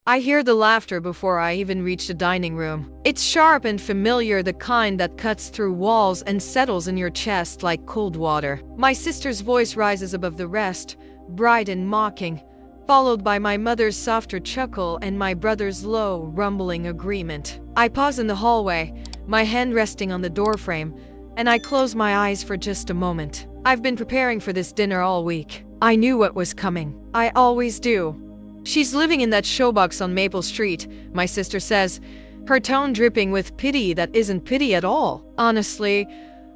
I hear the laughter before I even reach the dining room. It's sharp and familiar, the kind that cuts through walls and settles in your chest like cold water. My sister's voice rises above the rest, bright and mocking, followed by my mother's softer chuckle and my brother's low, rumbling agreement. I pause in the hallway, my hand resting on the doorframe, and I close my eyes for just a moment. I've been preparing for this dinner all week. I knew what was coming. I always do. She's living in that showbox on Maple Street, my sister says, her tone dripping with pity that isn't pity at all. Honestly,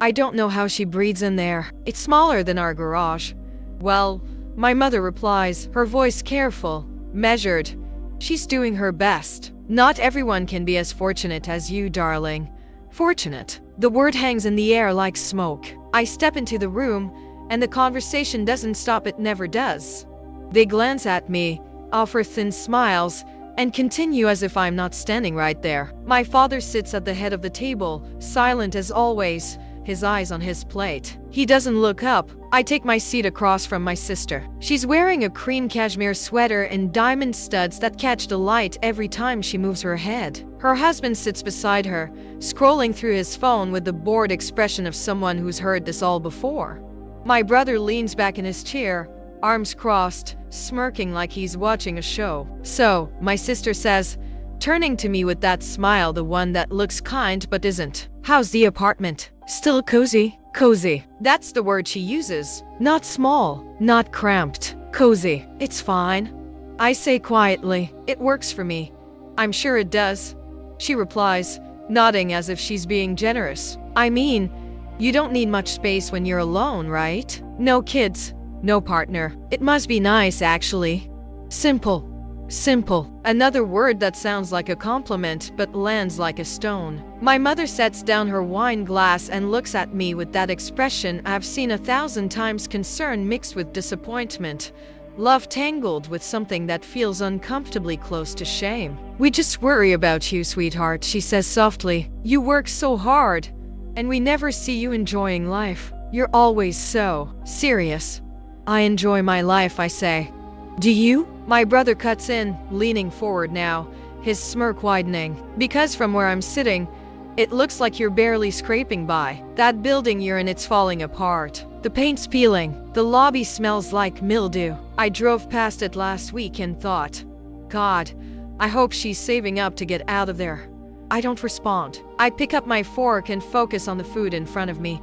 I don't know how she breathes in there. It's smaller than our garage. Well, my mother replies, her voice careful, measured. She's doing her best. Not everyone can be as fortunate as you, darling. Fortunate. The word hangs in the air like smoke. I step into the room, and the conversation doesn't stop. It never does. They glance at me, offer thin smiles, and continue as if I'm not standing right there. My father sits at the head of the table, silent as always, his eyes on his plate. He doesn't look up. I take my seat across from my sister. She's wearing a cream cashmere sweater and diamond studs that catch the light every time she moves her head. Her husband sits beside her, scrolling through his phone with the bored expression of someone who's heard this all before. My brother leans back in his chair, arms crossed, smirking like he's watching a show. So, my sister says, turning to me with that smile, the one that looks kind but isn't. How's the apartment? Still cozy? Cozy. That's the word she uses. Not small, not cramped. Cozy. It's fine. I say quietly, it works for me. I'm sure it does. She replies, nodding as if she's being generous. I mean, you don't need much space when you're alone, right? No kids. No partner. It must be nice, actually. Simple. Simple. Another word that sounds like a compliment but lands like a stone. My mother sets down her wine glass and looks at me with that expression I've seen 1,000 times, concern mixed with disappointment. Love tangled with something that feels uncomfortably close to shame. We just worry about you, sweetheart, she says softly. You work so hard, and we never see you enjoying life. You're always so serious. I enjoy my life, I say. Do you? My brother cuts in, leaning forward now, his smirk widening. Because from where I'm sitting, it looks like you're barely scraping by. That building you're in, it's falling apart. The paint's peeling. The lobby smells like mildew. I drove past it last week and thought, God, I hope she's saving up to get out of there. I don't respond. I pick up my fork and focus on the food in front of me,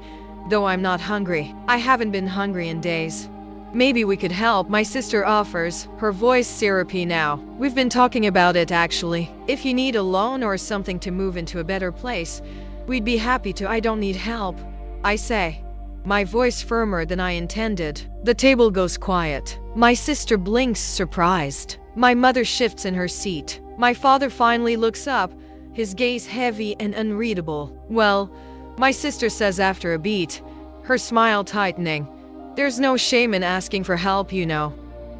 though I'm not hungry. I haven't been hungry in days. Maybe we could help, my sister offers, her voice syrupy now. We've been talking about it, actually. If you need a loan or something to move into a better place, we'd be happy to. I don't need help, I say, my voice firmer than I intended. The table goes quiet. My sister blinks, surprised. My mother shifts in her seat. My father finally looks up, his gaze heavy and unreadable. Well, my sister says after a beat, her smile tightening, there's no shame in asking for help, you know.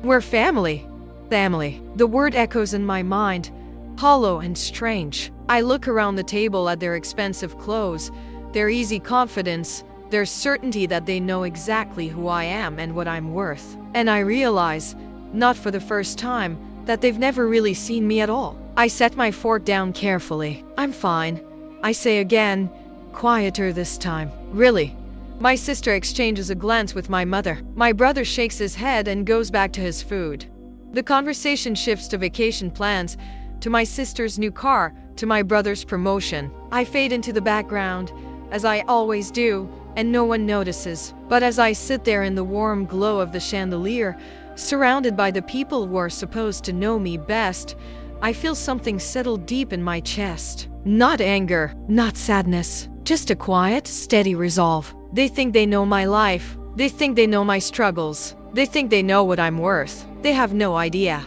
We're family. Family. The word echoes in my mind, hollow and strange. I look around the table at their expensive clothes, their easy confidence, their certainty that they know exactly who I am and what I'm worth. And I realize, not for the first time, that they've never really seen me at all. I set my fork down carefully. I'm fine, I say again, quieter this time. Really? My sister exchanges a glance with my mother. My brother shakes his head and goes back to his food. The conversation shifts to vacation plans, to my sister's new car, to my brother's promotion. I fade into the background, as I always do, and no one notices. But as I sit there in the warm glow of the chandelier, surrounded by the people who are supposed to know me best, I feel something settle deep in my chest. Not anger, not sadness, just a quiet, steady resolve. They think they know my life. They think they know my struggles. They think they know what I'm worth. They have no idea.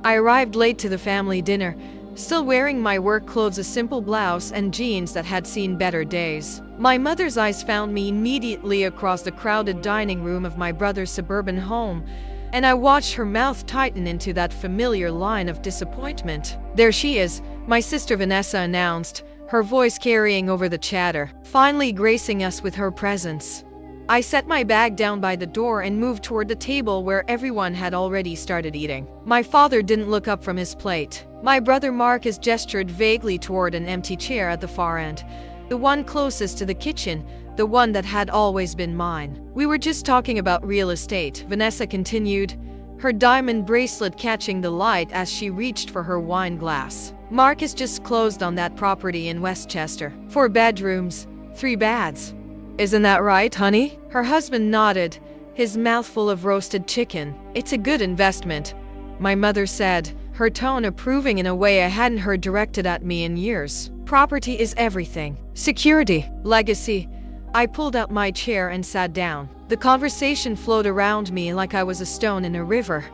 I arrived late to the family dinner, still wearing my work clothes, a simple blouse and jeans that had seen better days. My mother's eyes found me immediately across the crowded dining room of my brother's suburban home, and I watched her mouth tighten into that familiar line of disappointment. There she is, my sister Vanessa announced, her voice carrying over the chatter, finally gracing us with her presence. I set my bag down by the door and moved toward the table where everyone had already started eating. My father didn't look up from his plate. My brother Marcus gestured vaguely toward an empty chair at the far end, the one closest to the kitchen, the one that had always been mine. We were just talking about real estate, Vanessa continued, her diamond bracelet catching the light as she reached for her wine glass. Marcus just closed on that property in Westchester. 4 bedrooms, 3 baths. Isn't that right, honey? Her husband nodded, his mouth full of roasted chicken. It's a good investment, my mother said, her tone approving in a way I hadn't heard directed at me in years. Property is everything. Security, legacy. I pulled out my chair and sat down. The conversation flowed around me like I was a stone in a river.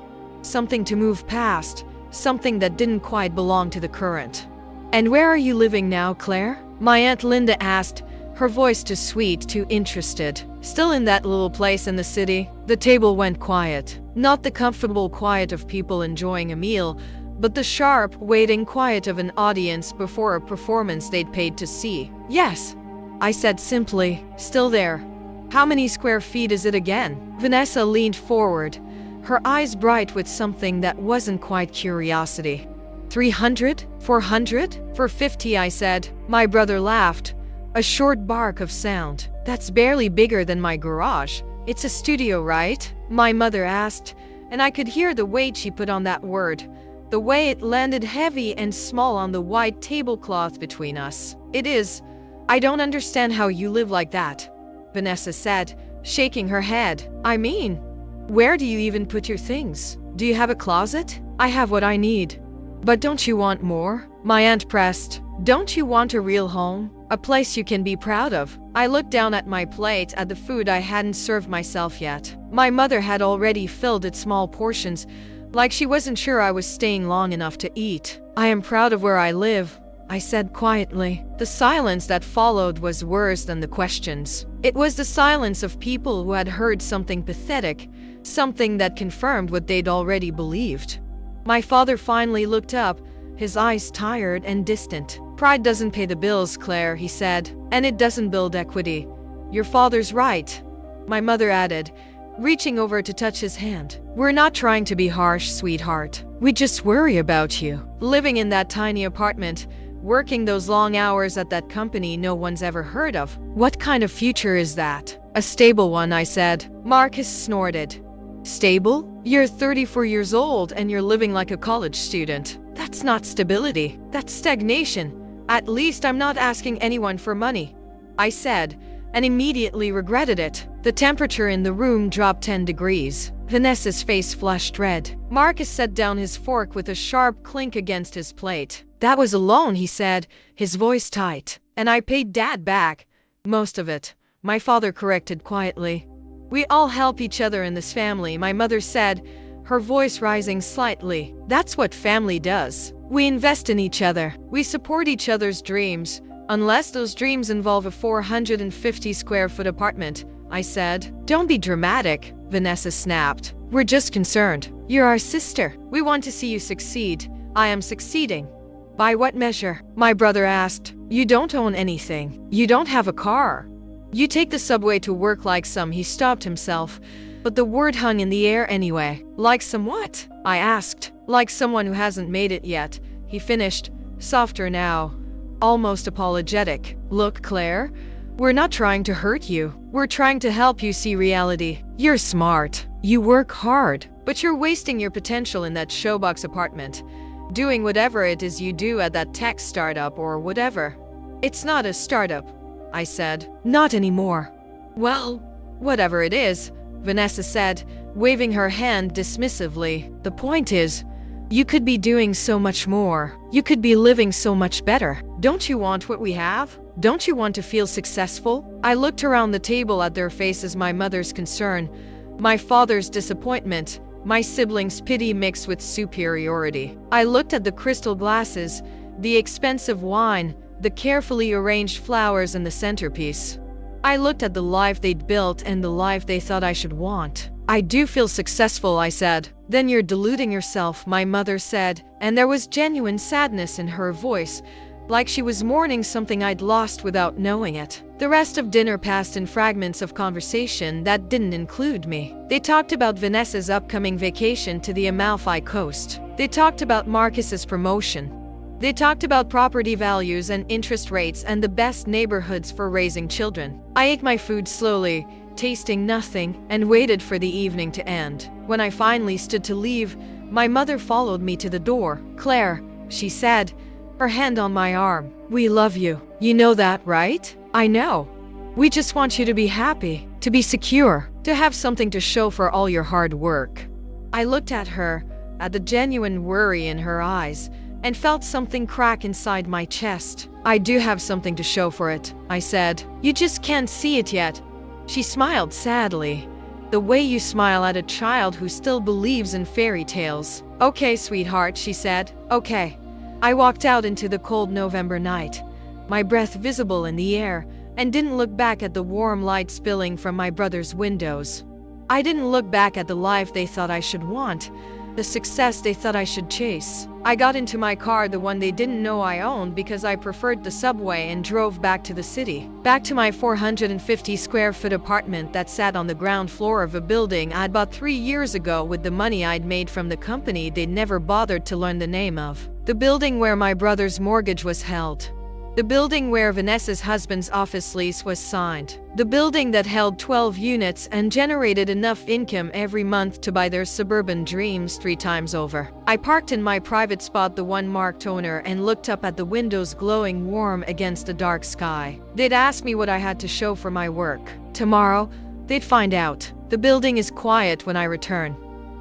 Something to move past, something that didn't quite belong to the current. And where are you living now, Claire? My Aunt Linda asked, her voice too sweet, too interested. Still in that little place in the city? The table went quiet. Not the comfortable quiet of people enjoying a meal, but the sharp, waiting quiet of an audience before a performance they'd paid to see. Yes, I said simply, still there. How many square feet is it again? Vanessa leaned forward, her eyes bright with something that wasn't quite curiosity. 300? 400? 450, I said. My brother laughed, a short bark of sound. That's barely bigger than my garage. It's a studio, right? My mother asked, and I could hear the weight she put on that word, the way it landed heavy and small on the white tablecloth between us. It is. I don't understand how you live like that, Vanessa said, shaking her head. I mean, where do you even put your things? Do you have a closet? I have what I need. But don't you want more? My aunt pressed. Don't you want a real home? A place you can be proud of? I looked down at my plate at the food I hadn't served myself yet. My mother had already filled it small portions, like she wasn't sure I was staying long enough to eat. I am proud of where I live, I said quietly. The silence that followed was worse than the questions. It was the silence of people who had heard something pathetic, something that confirmed what they'd already believed. My father finally looked up, his eyes tired and distant. Pride doesn't pay the bills, Claire, he said, and it doesn't build equity. Your father's right, my mother added, reaching over to touch his hand. We're not trying to be harsh, sweetheart. We just worry about you. Living in that tiny apartment, working those long hours at that company no one's ever heard of. What kind of future is that? A stable one, I said. Marcus snorted. Stable? You're 34 years old and you're living like a college student. That's not stability. That's stagnation. At least I'm not asking anyone for money, I said, and immediately regretted it. The temperature in the room dropped 10 degrees. Vanessa's face flushed red. Marcus set down his fork with a sharp clink against his plate. That was a loan, he said, his voice tight. And I paid Dad back. Most of it, my father corrected quietly. We all help each other in this family, my mother said, her voice rising slightly. That's what family does. We invest in each other. We support each other's dreams. Unless those dreams involve a 450 square foot apartment, I said. Don't be dramatic, Vanessa snapped. We're just concerned. You're our sister. We want to see you succeed. I am succeeding. By what measure? My brother asked. You don't own anything. You don't have a car. You take the subway to work like some. He stopped himself, but the word hung in the air anyway. Like some what? I asked. Like someone who hasn't made it yet, he finished, softer now, almost apologetic. Look, Claire, we're not trying to hurt you. We're trying to help you see reality. You're smart. You work hard, but you're wasting your potential in that showbox apartment, doing whatever it is you do at that tech startup or whatever. It's not a startup, I said. Not anymore. Well, whatever it is, Vanessa said, waving her hand dismissively. The point is, you could be doing so much more. You could be living so much better. Don't you want what we have? Don't you want to feel successful? I looked around the table at their faces, my mother's concern, my father's disappointment, my siblings' pity mixed with superiority. I looked at the crystal glasses, the expensive wine, the carefully arranged flowers in the centerpiece. I looked at the life they'd built and the life they thought I should want. I do feel successful, I said. Then you're deluding yourself, my mother said, and there was genuine sadness in her voice, like she was mourning something I'd lost without knowing it. The rest of dinner passed in fragments of conversation that didn't include me. They talked about Vanessa's upcoming vacation to the Amalfi Coast. They talked about Marcus's promotion. They talked about property values and interest rates and the best neighborhoods for raising children. I ate my food slowly, tasting nothing, and waited for the evening to end. When I finally stood to leave, my mother followed me to the door. "Claire," she said, her hand on my arm. "We love you. You know that, right?" "I know. We just want you to be happy, to be secure, to have something to show for all your hard work." I looked at her, at the genuine worry in her eyes, and felt something crack inside my chest. "I do have something to show for it," I said. "You just can't see it yet." She smiled sadly, the way you smile at a child who still believes in fairy tales. "Okay, sweetheart," she said. "Okay." I walked out into the cold November night, my breath visible in the air, and didn't look back at the warm light spilling from my brother's windows. I didn't look back at the life they thought I should want, the success they thought I should chase. I got into my car, the one they didn't know I owned, because I preferred the subway, and drove back to the city. Back to my 450 square foot apartment that sat on the ground floor of a building I'd bought 3 years ago with the money I'd made from the company they'd never bothered to learn the name of. The building where my brother's mortgage was held. The building where Vanessa's husband's office lease was signed. The building that held 12 units and generated enough income every month to buy their suburban dreams 3 times over. I parked in my private spot, the one marked owner, and looked up at the windows glowing warm against the dark sky. They'd ask me what I had to show for my work. Tomorrow, they'd find out. The building is quiet when I return.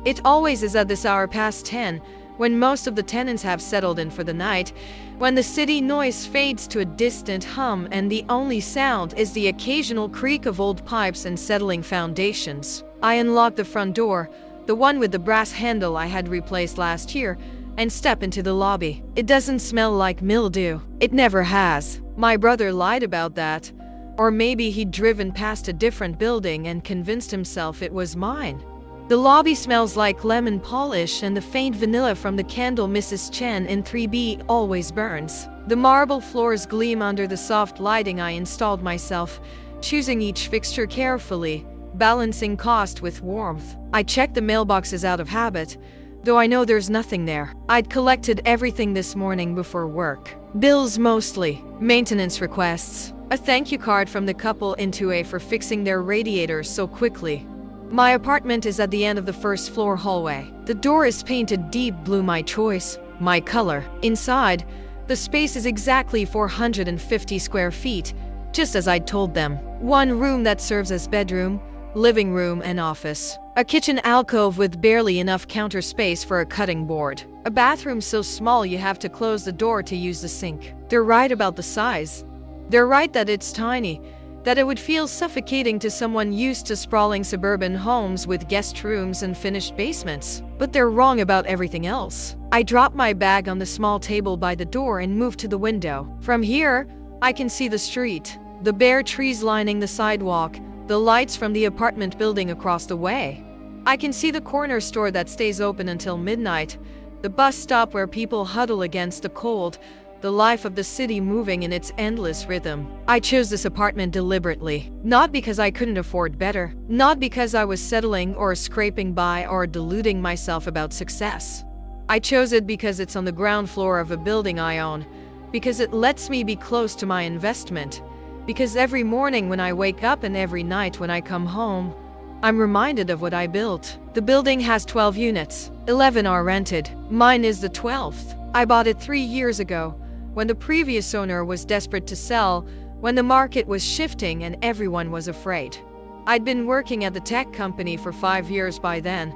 It always is at this hour past 10, when most of the tenants have settled in for the night, when the city noise fades to a distant hum and the only sound is the occasional creak of old pipes and settling foundations. I unlock the front door, the one with the brass handle I had replaced last year, and step into the lobby. It doesn't smell like mildew. It never has. My brother lied about that. Or maybe he'd driven past a different building and convinced himself it was mine. The lobby smells like lemon polish and the faint vanilla from the candle Mrs. Chen in 3B always burns. The marble floors gleam under the soft lighting I installed myself, choosing each fixture carefully, balancing cost with warmth. I check the mailboxes out of habit, though I know there's nothing there. I'd collected everything this morning before work. Bills mostly, maintenance requests, a thank you card from the couple in 2A for fixing their radiators so quickly. My apartment is at the end of the first floor hallway. The door is painted deep blue, my choice, my color. Inside, the space is exactly 450 square feet, just as I'd told them. One room that serves as bedroom, living room, and office. A kitchen alcove with barely enough counter space for a cutting board. A bathroom so small you have to close the door to use the sink. They're right about the size. They're right that it's tiny, that it would feel suffocating to someone used to sprawling suburban homes with guest rooms and finished basements. But they're wrong about everything else. I drop my bag on the small table by the door and move to the window. From here, I can see the street, the bare trees lining the sidewalk, the lights from the apartment building across the way. I can see the corner store that stays open until midnight, the bus stop where people huddle against the cold, the life of the city moving in its endless rhythm. I chose this apartment deliberately, not because I couldn't afford better, not because I was settling or scraping by or deluding myself about success. I chose it because it's on the ground floor of a building I own, because it lets me be close to my investment, because every morning when I wake up and every night when I come home, I'm reminded of what I built. The building has 12 units. 11 are rented. Mine is the 12th. I bought it 3 years ago, when the previous owner was desperate to sell, when the market was shifting and everyone was afraid. I'd been working at the tech company for 5 years by then,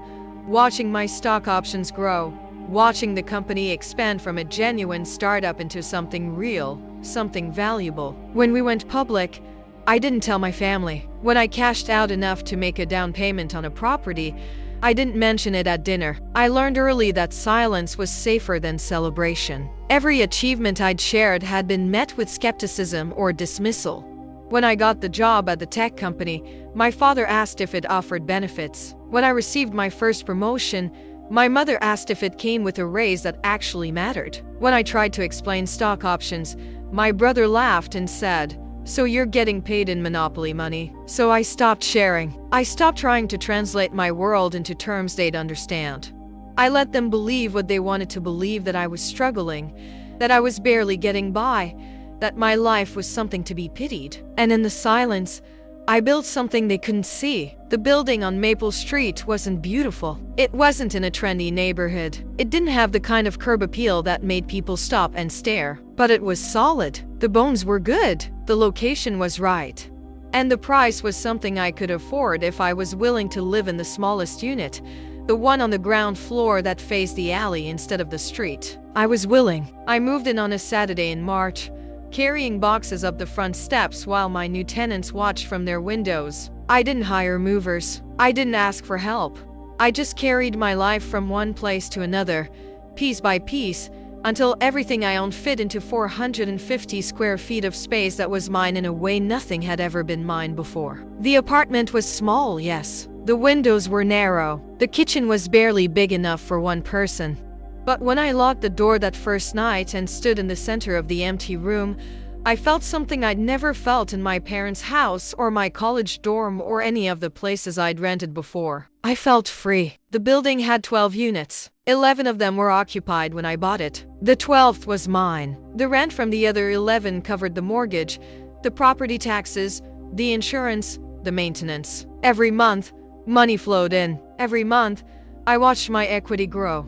watching my stock options grow, watching the company expand from a genuine startup into something real, something valuable. When we went public, I didn't tell my family. When I cashed out enough to make a down payment on a property, I didn't mention it at dinner. I learned early that silence was safer than celebration. Every achievement I'd shared had been met with skepticism or dismissal. When I got the job at the tech company, my father asked if it offered benefits. When I received my first promotion, My mother asked if it came with a raise that actually mattered. When I tried to explain stock options, my brother laughed and said, "So you're getting paid in Monopoly money." So I stopped sharing. I stopped trying to translate my world into terms they'd understand. I let them believe what they wanted to believe, that I was struggling, that I was barely getting by, that my life was something to be pitied. And in the silence, I built something they couldn't see. The building on Maple Street wasn't beautiful. It wasn't in a trendy neighborhood. It didn't have the kind of curb appeal that made people stop and stare. But it was solid. The bones were good. The location was right. And the price was something I could afford if I was willing to live in the smallest unit, the one on the ground floor that faced the alley instead of the street. I was willing. I moved in on a Saturday in March, carrying boxes up the front steps while my new tenants watched from their windows. I didn't hire movers. I didn't ask for help. I just carried my life from one place to another, piece by piece, until everything I owned fit into 450 square feet of space that was mine in a way nothing had ever been mine before. The apartment was small, yes. The windows were narrow. The kitchen was barely big enough for one person. But when I locked the door that first night and stood in the center of the empty room, I felt something I'd never felt in my parents' house or my college dorm or any of the places I'd rented before. I felt free. The building had 12 units. 11 of them were occupied when I bought it. The 12th was mine. The rent from the other 11 covered the mortgage, the property taxes, the insurance, the maintenance. Every month, money flowed in. Every month, I watched my equity grow.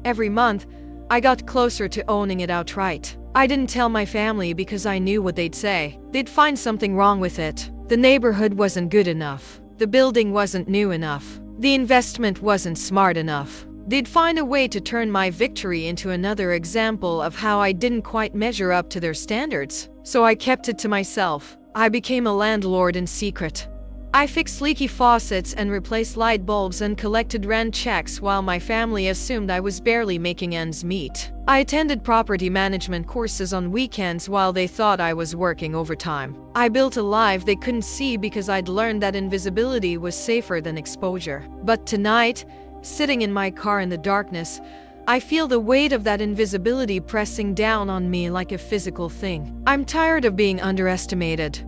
Every month, I got closer to owning it outright. I didn't tell my family because I knew what they'd say. They'd find something wrong with it. The neighborhood wasn't good enough. The building wasn't new enough. The investment wasn't smart enough. They'd find a way to turn my victory into another example of how I didn't quite measure up to their standards. So I kept it to myself. I became a landlord in secret. I fixed leaky faucets and replaced light bulbs and collected rent checks while my family assumed I was barely making ends meet. I attended property management courses on weekends while they thought I was working overtime. I built a life they couldn't see because I'd learned that invisibility was safer than exposure. But tonight, sitting in my car in the darkness, I feel the weight of that invisibility pressing down on me like a physical thing. I'm tired of being underestimated.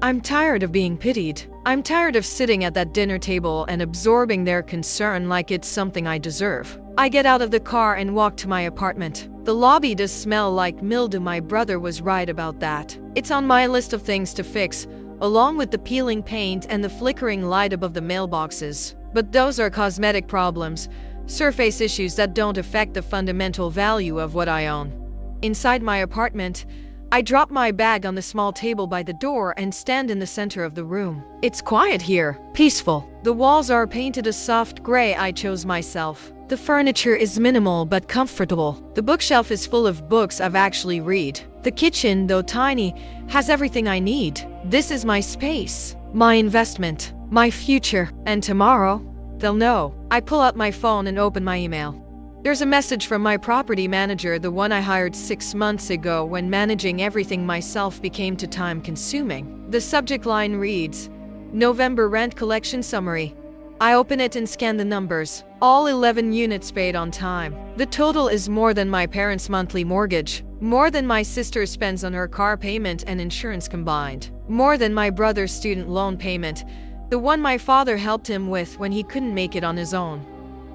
I'm tired of being pitied. I'm tired of sitting at that dinner table and absorbing their concern like it's something I deserve. I get out of the car and walk to my apartment. The lobby does smell like mildew. My brother was right about that. It's on my list of things to fix, along with the peeling paint and the flickering light above the mailboxes. But those are cosmetic problems, surface issues that don't affect the fundamental value of what I own. Inside my apartment, I drop my bag on the small table by the door and stand in the center of the room. It's quiet here, peaceful. The walls are painted a soft gray I chose myself. The furniture is minimal but comfortable. The bookshelf is full of books I've actually read. The kitchen, though tiny, has everything I need. This is my space, my investment, my future. And tomorrow, they'll know. I pull out my phone and open my email. There's a message from my property manager, the one I hired 6 months ago when managing everything myself became too time-consuming. The subject line reads, "November rent collection summary." I open it and scan the numbers. All 11 units paid on time. The total is more than my parents' monthly mortgage, more than my sister spends on her car payment and insurance combined, more than my brother's student loan payment, the one my father helped him with when he couldn't make it on his own.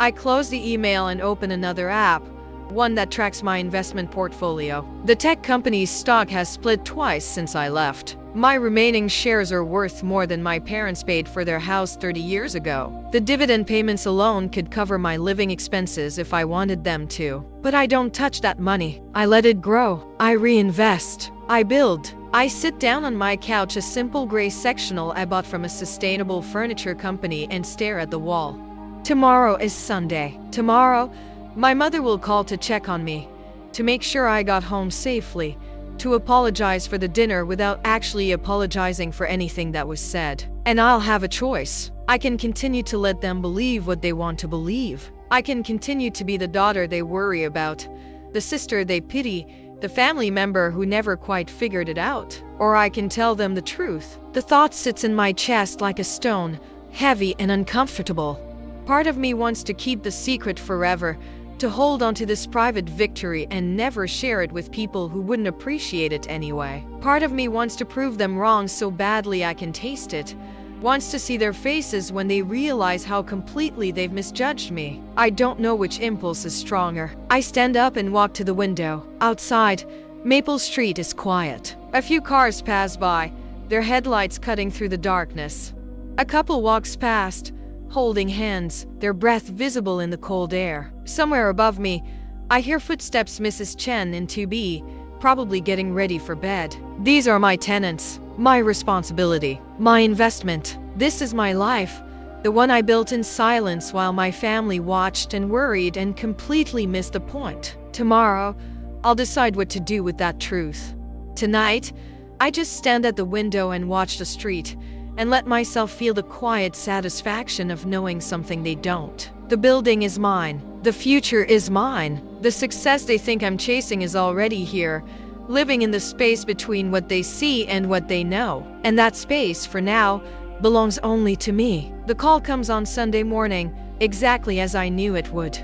I close the email and open another app, one that tracks my investment portfolio. The tech company's stock has split twice since I left. My remaining shares are worth more than my parents paid for their house 30 years ago. The dividend payments alone could cover my living expenses if I wanted them to. But I don't touch that money. I let it grow. I reinvest. I build. I sit down on my couch, a simple gray sectional I bought from a sustainable furniture company, and stare at the wall. Tomorrow is Sunday. Tomorrow, my mother will call to check on me, to make sure I got home safely, to apologize for the dinner without actually apologizing for anything that was said. And I'll have a choice. I can continue to let them believe what they want to believe. I can continue to be the daughter they worry about, the sister they pity, the family member who never quite figured it out. Or I can tell them the truth. The thought sits in my chest like a stone, heavy and uncomfortable. Part of me wants to keep the secret forever, to hold onto this private victory and never share it with people who wouldn't appreciate it anyway. Part of me wants to prove them wrong so badly I can taste it, wants to see their faces when they realize how completely they've misjudged me. I don't know which impulse is stronger. I stand up and walk to the window. Outside, Maple Street is quiet. A few cars pass by, their headlights cutting through the darkness. A couple walks past, holding hands, their breath visible in the cold air. Somewhere above me, I hear footsteps. Mrs. Chen in 2B, probably getting ready for bed. These are my tenants, my responsibility, my investment. This is my life, the one I built in silence while my family watched and worried and completely missed the point. Tomorrow, I'll decide what to do with that truth. Tonight, I just stand at the window and watch the street, and let myself feel the quiet satisfaction of knowing something they don't. The building is mine. The future is mine. The success they think I'm chasing is already here, living in the space between what they see and what they know. And that space, for now, belongs only to me. The call comes on Sunday morning, exactly as I knew it would.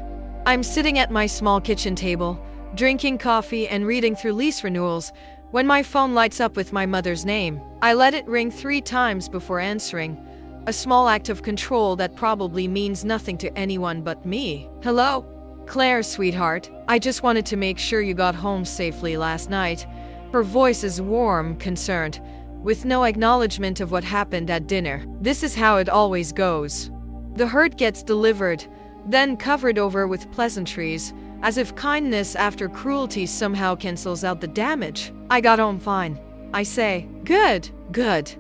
I'm sitting at my small kitchen table, drinking coffee and reading through lease renewals, when my phone lights up with my mother's name. I let it ring 3 times before answering, a small act of control that probably means nothing to anyone but me. Hello? Claire, sweetheart. I just wanted to make sure you got home safely last night. Her voice is warm, concerned, with no acknowledgement of what happened at dinner. This is how it always goes. The hurt gets delivered, then covered over with pleasantries, as if kindness after cruelty somehow cancels out the damage. I got home fine. I say, good, good.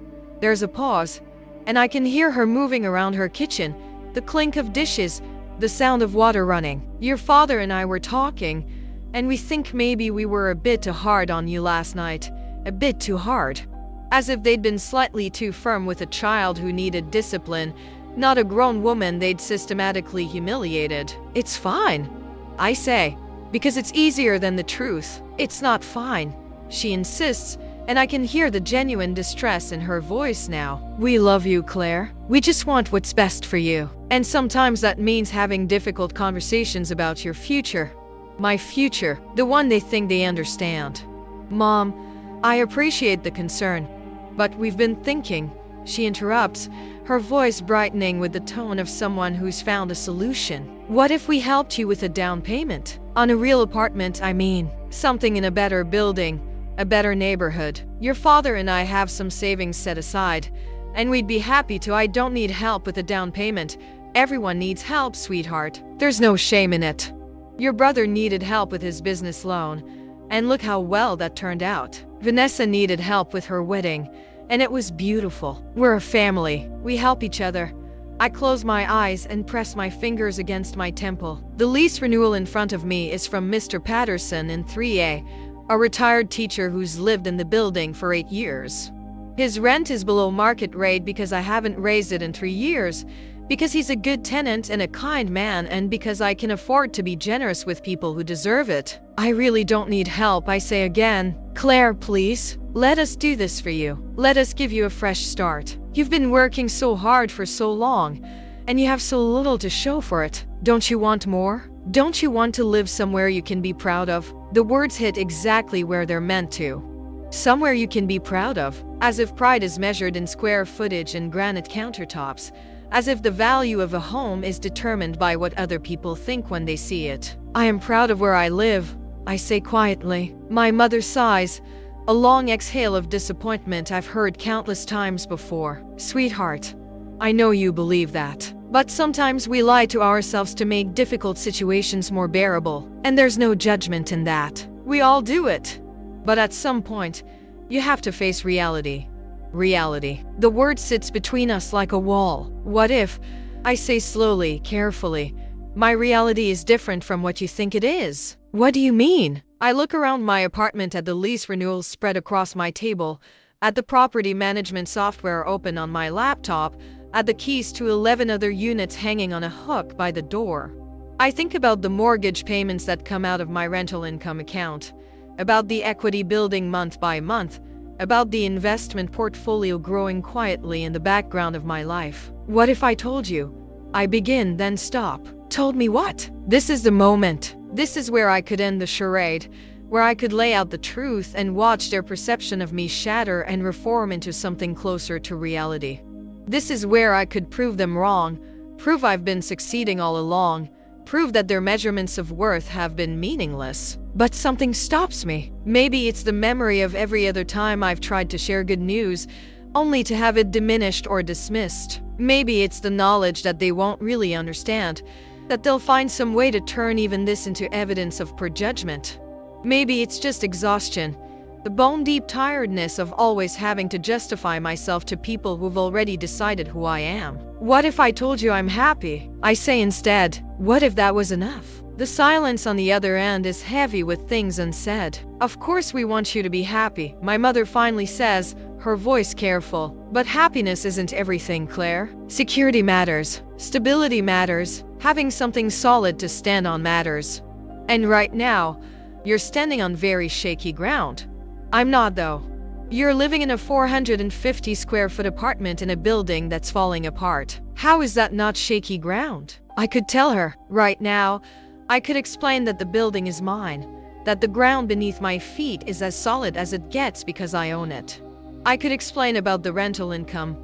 There's a pause, and I can hear her moving around her kitchen, the clink of dishes, the sound of water running. Your father and I were talking, and we think maybe we were a bit too hard on you last night. A bit too hard. As if they'd been slightly too firm with a child who needed discipline, not a grown woman they'd systematically humiliated. It's fine, I say, because it's easier than the truth. It's not fine, she insists, and I can hear the genuine distress in her voice now. We love you, Claire. We just want what's best for you. And sometimes that means having difficult conversations about your future. My future, the one they think they understand. Mom, I appreciate the concern, but we've been thinking, she interrupts, her voice brightening with the tone of someone who's found a solution. What if we helped you with a down payment? On a real apartment, I mean. Something in a better building, a better neighborhood. Your father and I have some savings set aside, and we'd be happy to. I don't need help with a down payment. Everyone needs help, sweetheart. There's no shame in it. Your brother needed help with his business loan, and look how well that turned out. Vanessa needed help with her wedding, and it was beautiful. We're a family. We help each other. I close my eyes and press my fingers against my temple. The lease renewal in front of me is from Mr. Patterson in 3A, a retired teacher who's lived in the building for 8 years. His rent is below market rate because I haven't raised it in 3 years, because he's a good tenant and a kind man, and because I can afford to be generous with people who deserve it. I really don't need help, I say again. Claire, please, let us do this for you. Let us give you a fresh start. You've been working so hard for so long, and you have so little to show for it. Don't you want more? Don't you want to live somewhere you can be proud of? The words hit exactly where they're meant to. Somewhere you can be proud of, as if pride is measured in square footage and granite countertops, as if the value of a home is determined by what other people think when they see it. I am proud of where I live, I say quietly. My mother sighs, a long exhale of disappointment I've heard countless times before. Sweetheart, I know you believe that. But sometimes we lie to ourselves to make difficult situations more bearable, and there's no judgment in that. We all do it. But at some point, you have to face reality. Reality. The word sits between us like a wall. What if, I say slowly, carefully, my reality is different from what you think it is? What do you mean? I look around my apartment at the lease renewals spread across my table, at the property management software open on my laptop, at the keys to 11 other units hanging on a hook by the door. I think about the mortgage payments that come out of my rental income account, about the equity building month by month, about the investment portfolio growing quietly in the background of my life. What if I told you, I begin, then stop. Told me what? This is the moment. This is where I could end the charade, where I could lay out the truth and watch their perception of me shatter and reform into something closer to reality. This is where I could prove them wrong, prove I've been succeeding all along, prove that their measurements of worth have been meaningless. But something stops me. Maybe it's the memory of every other time I've tried to share good news, only to have it diminished or dismissed. Maybe it's the knowledge that they won't really understand, that they'll find some way to turn even this into evidence of prejudgment. Maybe it's just exhaustion, the bone-deep tiredness of always having to justify myself to people who've already decided who I am. What if I told you I'm happy? I say instead, what if that was enough? The silence on the other end is heavy with things unsaid. Of course we want you to be happy, my mother finally says, her voice careful. But happiness isn't everything, Claire. Security matters. Stability matters. Having something solid to stand on matters. And right now, you're standing on very shaky ground. I'm not, though. You're living in a 450 square foot apartment in a building that's falling apart. How is that not shaky ground? I could tell her, right now, I could explain that the building is mine, that the ground beneath my feet is as solid as it gets because I own it. I could explain about the rental income,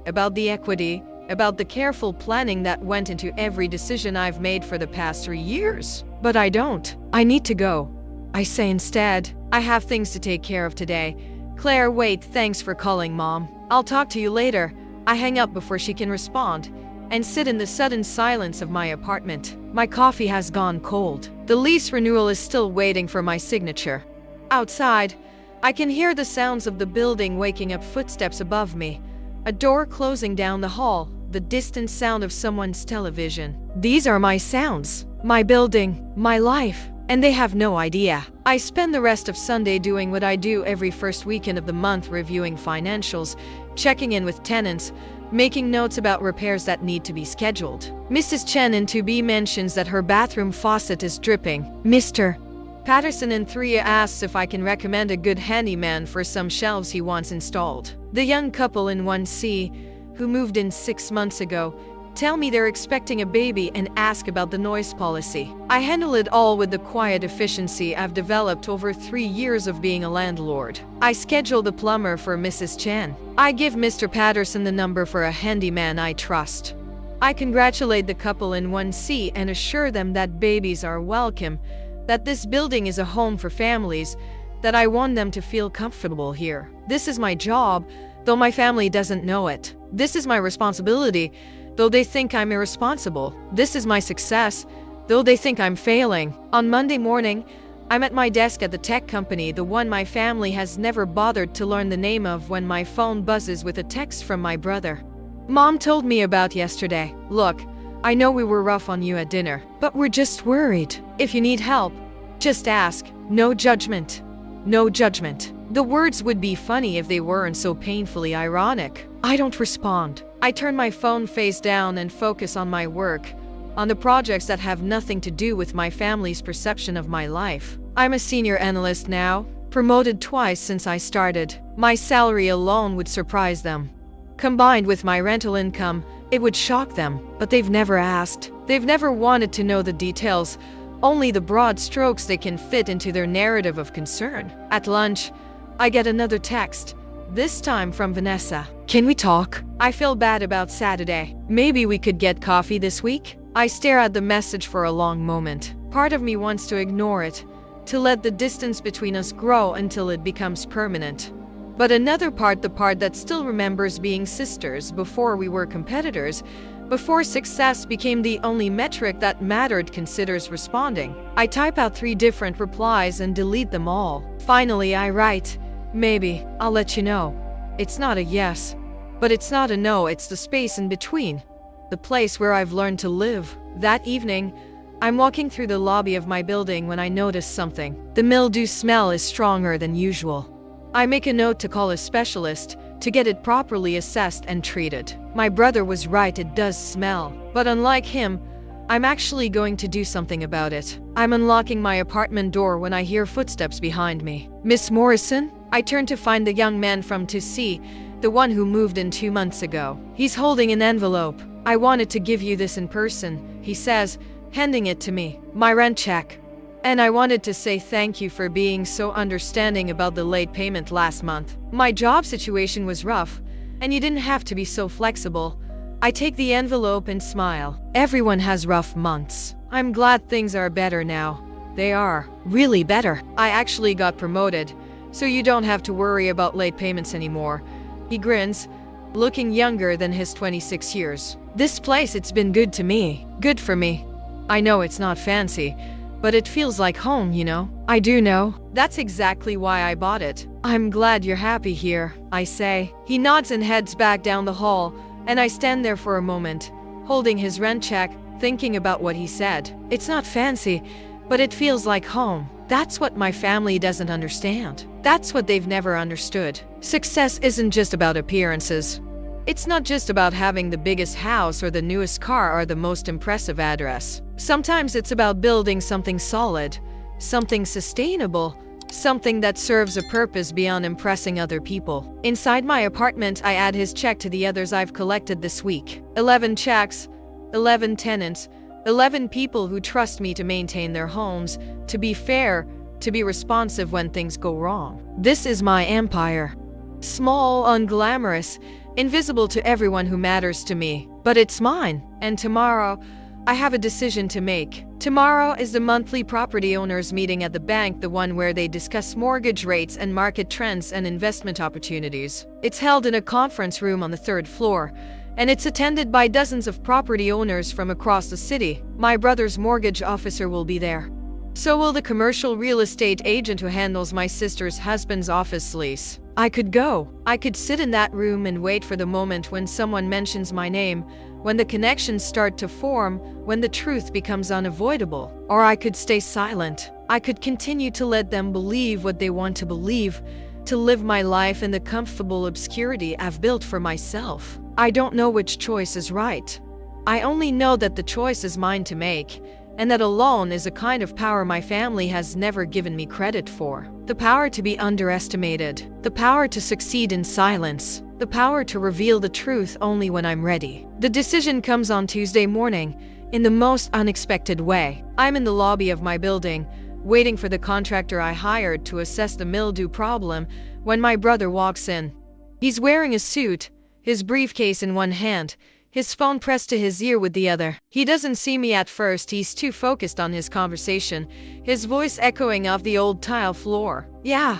about the equity, about the careful planning that went into every decision I've made for the past 3 years. But I don't. I need to go. I say instead, I have things to take care of today. Claire, wait, thanks for calling, Mom. I'll talk to you later. I hang up before she can respond and sit in the sudden silence of my apartment. My coffee has gone cold. The lease renewal is still waiting for my signature. Outside, I can hear the sounds of the building waking up, footsteps above me, a door closing down the hall, the distant sound of someone's television. These are my sounds, my building, my life, and they have no idea. I spend the rest of Sunday doing what I do every first weekend of the month, reviewing financials, checking in with tenants, making notes about repairs that need to be scheduled. Mrs. Chen in 2B mentions that her bathroom faucet is dripping. Mr. Patterson in 3 asks if I can recommend a good handyman for some shelves he wants installed. The young couple in 1C, who moved in 6 months ago, tell me they're expecting a baby and ask about the noise policy. I handle it all with the quiet efficiency I've developed over 3 years of being a landlord. I schedule the plumber for Mrs. Chen. I give Mr. Patterson the number for a handyman I trust. I congratulate the couple in 1C and assure them that babies are welcome, that this building is a home for families, that I want them to feel comfortable here. This is my job, though my family doesn't know it. This is my responsibility, though they think I'm irresponsible. This is my success, though they think I'm failing. On Monday morning, I'm at my desk at the tech company, the one my family has never bothered to learn the name of, when my phone buzzes with a text from my brother. Mom told me about yesterday. Look, I know we were rough on you at dinner, but we're just worried. If you need help, just ask. No judgment. No judgment. The words would be funny if they weren't so painfully ironic. I don't respond. I turn my phone face down and focus on my work, on the projects that have nothing to do with my family's perception of my life. I'm a senior analyst now, promoted twice since I started. My salary alone would surprise them. Combined with my rental income, it would shock them, but they've never asked. They've never wanted to know the details, only the broad strokes they can fit into their narrative of concern. At lunch, I get another text, this time from Vanessa. Can we talk? I feel bad about Saturday. Maybe we could get coffee this week? I stare at the message for a long moment. Part of me wants to ignore it, to let the distance between us grow until it becomes permanent. But another part, the part that still remembers being sisters before we were competitors, before success became the only metric that mattered, considers responding. I type out 3 different replies and delete them all. Finally, I write, maybe, I'll let you know. It's not a yes, but it's not a no, it's the space in between. The place where I've learned to live. That evening, I'm walking through the lobby of my building when I notice something. The mildew smell is stronger than usual. I make a note to call a specialist to get it properly assessed and treated. My brother was right, it does smell. But unlike him, I'm actually going to do something about it. I'm unlocking my apartment door when I hear footsteps behind me. Miss Morrison? I turn to find the young man from 2C, the one who moved in 2 months ago. He's holding an envelope. I wanted to give you this in person, he says, handing it to me. My rent check. And I wanted to say thank you for being so understanding about the late payment last month. My job situation was rough, and you didn't have to be so flexible. I take the envelope and smile. Everyone has rough months. I'm glad things are better now. They are. Really better. I actually got promoted, so you don't have to worry about late payments anymore. He grins, looking younger than his 26 years. This place, it's been good to me. Good for me. I know it's not fancy, but it feels like home, you know? I do know. That's exactly why I bought it. I'm glad you're happy here, I say. He nods and heads back down the hall, and I stand there for a moment, holding his rent check, thinking about what he said. It's not fancy, but it feels like home. That's what my family doesn't understand. That's what they've never understood. Success isn't just about appearances. It's not just about having the biggest house or the newest car or the most impressive address. Sometimes it's about building something solid, something sustainable, something that serves a purpose beyond impressing other people. Inside my apartment, I add his check to the others I've collected this week. 11 checks, 11 tenants, 11 people who trust me to maintain their homes, to be fair, to be responsive when things go wrong. This is my empire. Small, unglamorous, invisible to everyone who matters to me. But it's mine. And tomorrow, I have a decision to make. Tomorrow is the monthly property owners meeting at the bank, the one where they discuss mortgage rates and market trends and investment opportunities. It's held in a conference room on the 3rd floor, and it's attended by dozens of property owners from across the city. My brother's mortgage officer will be there. So will the commercial real estate agent who handles my sister's husband's office lease. I could go. I could sit in that room and wait for the moment when someone mentions my name, when the connections start to form, when the truth becomes unavoidable. Or I could stay silent. I could continue to let them believe what they want to believe, to live my life in the comfortable obscurity I've built for myself. I don't know which choice is right. I only know that the choice is mine to make, and that alone is a kind of power my family has never given me credit for. The power to be underestimated, the power to succeed in silence, the power to reveal the truth only when I'm ready. The decision comes on Tuesday morning, in the most unexpected way. I'm in the lobby of my building, waiting for the contractor I hired to assess the mildew problem, when my brother walks in. He's wearing a suit, his briefcase in one hand, his phone pressed to his ear with the other. He doesn't see me at first, he's too focused on his conversation, his voice echoing off the old tile floor. Yeah,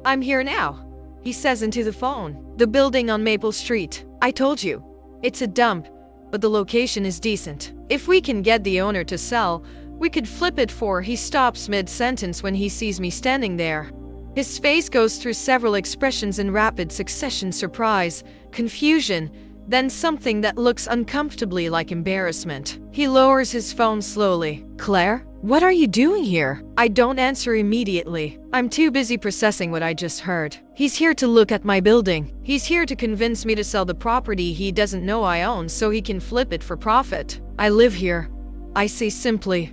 I'm here now, he says into the phone. The building on Maple Street. I told you. It's a dump, but the location is decent. If we can get the owner to sell, we could flip it for. He stops mid-sentence when he sees me standing there. His face goes through several expressions in rapid succession: surprise, confusion, then something that looks uncomfortably like embarrassment. He lowers his phone slowly. Claire, what are you doing here? I don't answer immediately. I'm too busy processing what I just heard. He's here to look at my building. He's here to convince me to sell the property he doesn't know I own so he can flip it for profit. I live here. I say simply.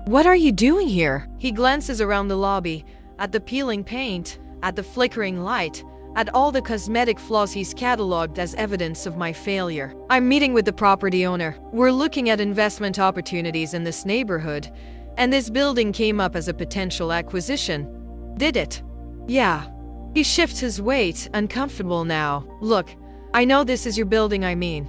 What are you doing here? He glances around the lobby, at the peeling paint, at the flickering light, at all the cosmetic flaws he's cataloged as evidence of my failure. I'm meeting with the property owner. We're looking at investment opportunities in this neighborhood, and this building came up as a potential acquisition. Did it? Yeah. He shifts his weight, uncomfortable now. Look, I know this is your building, I mean,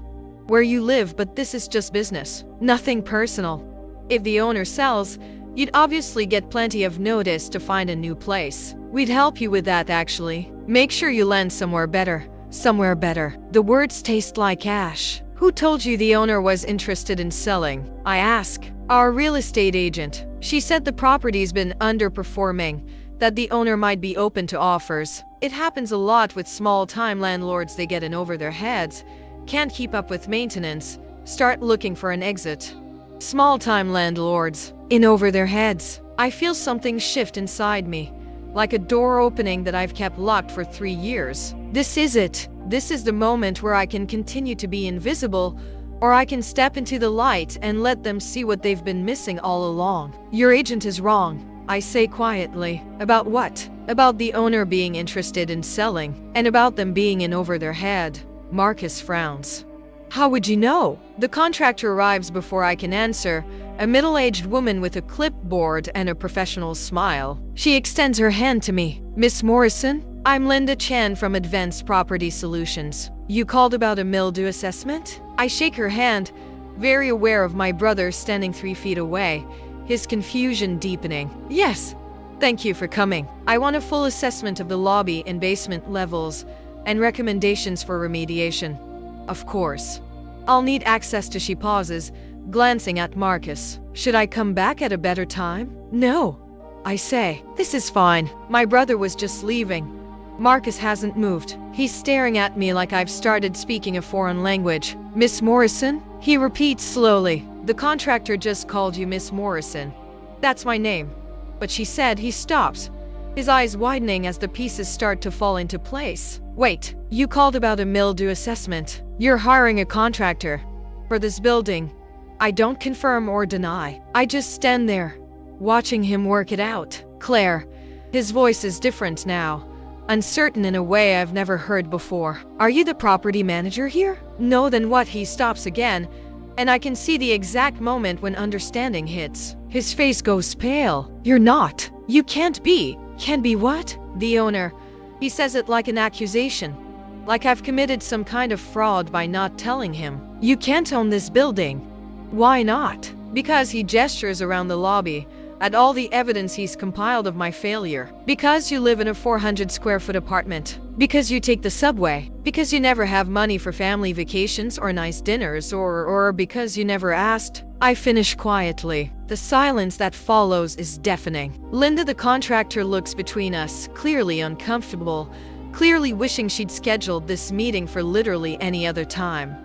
where you live, but this is just business. Nothing personal. If the owner sells, you'd obviously get plenty of notice to find a new place. We'd help you with that, actually. Make sure you land somewhere better. Somewhere better. The words taste like ash. Who told you the owner was interested in selling? I ask. Our real estate agent. She said the property's been underperforming, that the owner might be open to offers. It happens a lot with small-time landlords. They get in over their heads, can't keep up with maintenance, start looking for an exit. Small-time landlords. In over their heads. I feel something shift inside me, like a door opening that I've kept locked for 3 years. This is it. This is the moment where I can continue to be invisible, or I can step into the light and let them see what they've been missing all along. Your agent is wrong, I say quietly. About what? About the owner being interested in selling, and about them being in over their head. Marcus frowns. How would you know? The contractor arrives before I can answer, a middle-aged woman with a clipboard and a professional smile. She extends her hand to me. Miss Morrison? I'm Linda Chan from Advanced Property Solutions. You called about a mildew assessment? I shake her hand, very aware of my brother standing 3 feet away, his confusion deepening. Yes, thank you for coming. I want a full assessment of the lobby and basement levels and recommendations for remediation. Of course. I'll need access to. She pauses, glancing at Marcus. Should I come back at a better time? No, I say. This is fine. My brother was just leaving. Marcus hasn't moved. He's staring at me like I've started speaking a foreign language. Miss Morrison? He repeats slowly. The contractor just called you Miss Morrison. That's my name. But she said. He stops, his eyes widening as the pieces start to fall into place. Wait, you called about a mildew assessment. You're hiring a contractor for this building. I don't confirm or deny. I just stand there, watching him work it out. Claire, his voice is different now, uncertain in a way I've never heard before. Are you the property manager here? No, then what? He stops again, and I can see the exact moment when understanding hits. His face goes pale. You're not. You can't be. Can be what? The owner. He says it like an accusation, like I've committed some kind of fraud by not telling him. You can't own this building. Why not? Because he gestures around the lobby at all the evidence he's compiled of my failure. Because you live in a 400 square foot apartment. Because you take the subway. Because you never have money for family vacations or nice dinners, or because you never asked. I finish quietly. The silence that follows is deafening. Linda, the contractor, looks between us, clearly uncomfortable, clearly wishing she'd scheduled this meeting for literally any other time.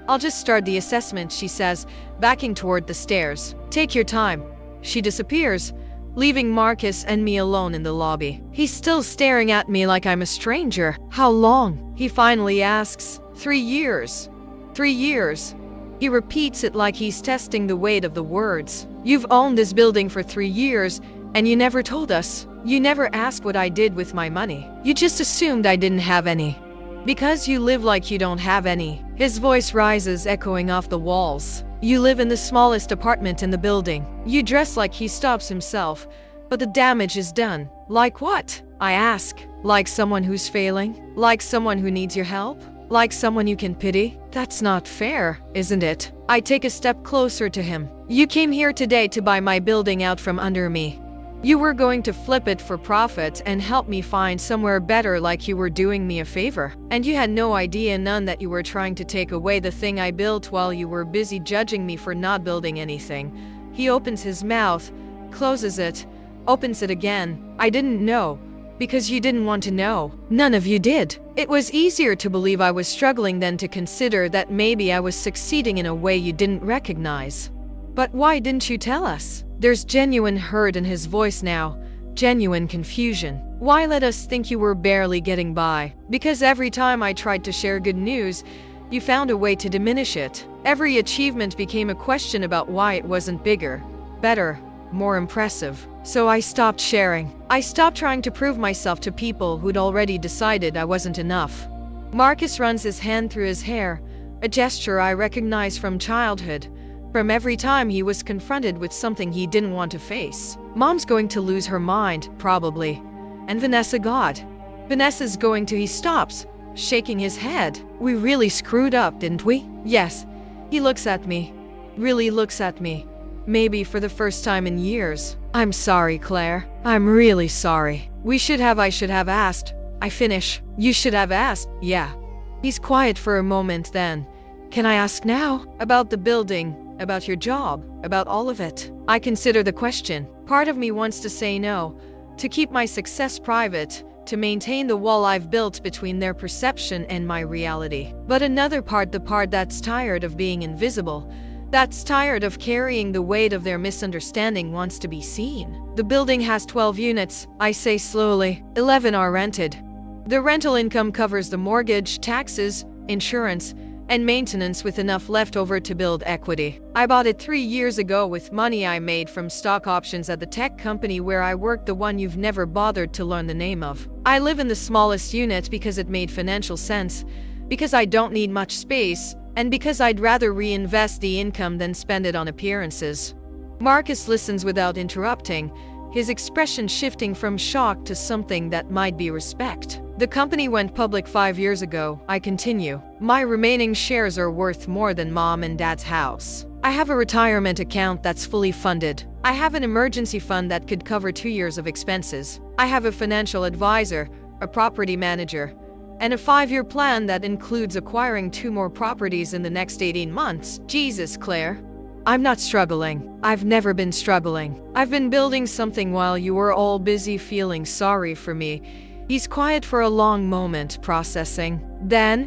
I'll just start the assessment, she says, backing toward the stairs. Take your time. She disappears, leaving Marcus and me alone in the lobby. He's still staring at me like I'm a stranger. How long? He finally asks. 3 years. 3 years. He repeats it like he's testing the weight of the words. You've owned this building for 3 years, and you never told us. You never asked what I did with my money. You just assumed I didn't have any. Because you live like you don't have any. His voice rises, echoing off the walls. You live in the smallest apartment in the building. You dress like. He stops himself, but the damage is done. Like what? I ask. Like someone who's failing? Like someone who needs your help? Like someone you can pity? That's not fair, isn't it? I take a step closer to him. You came here today to buy my building out from under me. You were going to flip it for profit and help me find somewhere better, like you were doing me a favor. And you had no idea, none, that you were trying to take away the thing I built while you were busy judging me for not building anything. He opens his mouth, closes it, opens it again. I didn't know. Because you didn't want to know. None of you did. It was easier to believe I was struggling than to consider that maybe I was succeeding in a way you didn't recognize. But why didn't you tell us? There's genuine hurt in his voice now, genuine confusion. Why let us think you were barely getting by? Because every time I tried to share good news, you found a way to diminish it. Every achievement became a question about why it wasn't bigger, better, more impressive. So I stopped sharing. I stopped trying to prove myself to people who'd already decided I wasn't enough. Marcus runs his hand through his hair, a gesture I recognize from childhood, from every time he was confronted with something he didn't want to face. Mom's going to lose her mind, probably. And Vanessa got. Vanessa's going to. He stops, shaking his head. We really screwed up, didn't we? Yes. He looks at me. Really looks at me. Maybe for the first time in years. I'm sorry, Claire. I'm really sorry. I should have asked. I finish. You should have asked. Yeah. He's quiet for a moment, then. Can I ask now? About the building, about your job, about all of it. I consider the question. Part of me wants to say no, to keep my success private, to maintain the wall I've built between their perception and my reality. But another part, the part that's tired of being invisible, that's tired of carrying the weight of their misunderstanding, wants to be seen. The building has 12 units, I say slowly. 11 are rented. The rental income covers the mortgage, taxes, insurance, and maintenance, with enough left over to build equity. I bought it 3 years ago with money I made from stock options at the tech company where I worked, the one you've never bothered to learn the name of. I live in the smallest unit because it made financial sense, because I don't need much space, And because I'd rather reinvest the income than spend it on appearances. Marcus listens without interrupting, his expression shifting from shock to something that might be respect. The company went public 5 years ago, I continue. My remaining shares are worth more than Mom and Dad's house. I have a retirement account that's fully funded. I have an emergency fund that could cover 2 years of expenses. I have a financial advisor, a property manager, and a 5-year plan that includes acquiring 2 more properties in the next 18 months. Jesus, Claire. I'm not struggling. I've never been struggling. I've been building something while you were all busy feeling sorry for me. He's quiet for a long moment, processing. Then,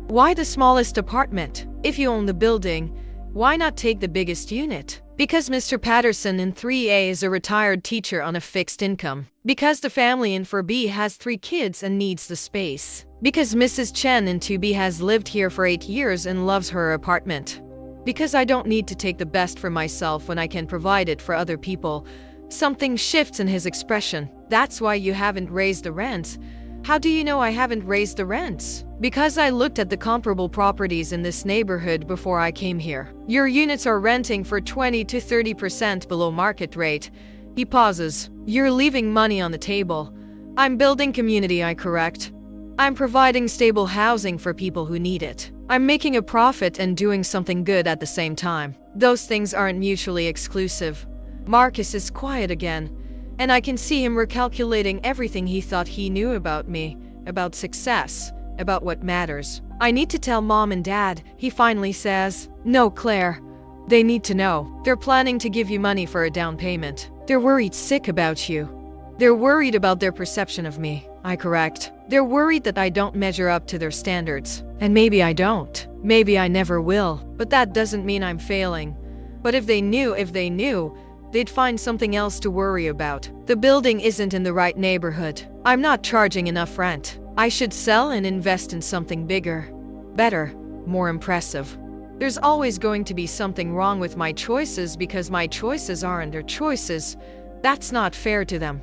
why the smallest apartment? If you own the building, why not take the biggest unit? Because Mr. Patterson in 3A is a retired teacher on a fixed income. Because the family in 4B has 3 kids and needs the space. Because Mrs. Chen in 2B has lived here for 8 years and loves her apartment. Because I don't need to take the best for myself when I can provide it for other people. Something shifts in his expression. That's why you haven't raised the rents. How do you know I haven't raised the rents? Because I looked at the comparable properties in this neighborhood before I came here. Your units are renting for 20 to 30% below market rate. He pauses. You're leaving money on the table. I'm building community, I correct. I'm providing stable housing for people who need it. I'm making a profit and doing something good at the same time. Those things aren't mutually exclusive. Marcus is quiet again, and I can see him recalculating everything he thought he knew about me, about success, about what matters. I need to tell Mom and Dad, he finally says. No, Claire. They need to know. They're planning to give you money for a down payment. They're worried sick about you. They're worried about their perception of me, I correct. They're worried that I don't measure up to their standards. And maybe I don't. Maybe I never will. But that doesn't mean I'm failing. But if they knew, they'd find something else to worry about. The building isn't in the right neighborhood. I'm not charging enough rent. I should sell and invest in something bigger, better, more impressive. There's always going to be something wrong with my choices because my choices aren't their choices. That's not fair to them,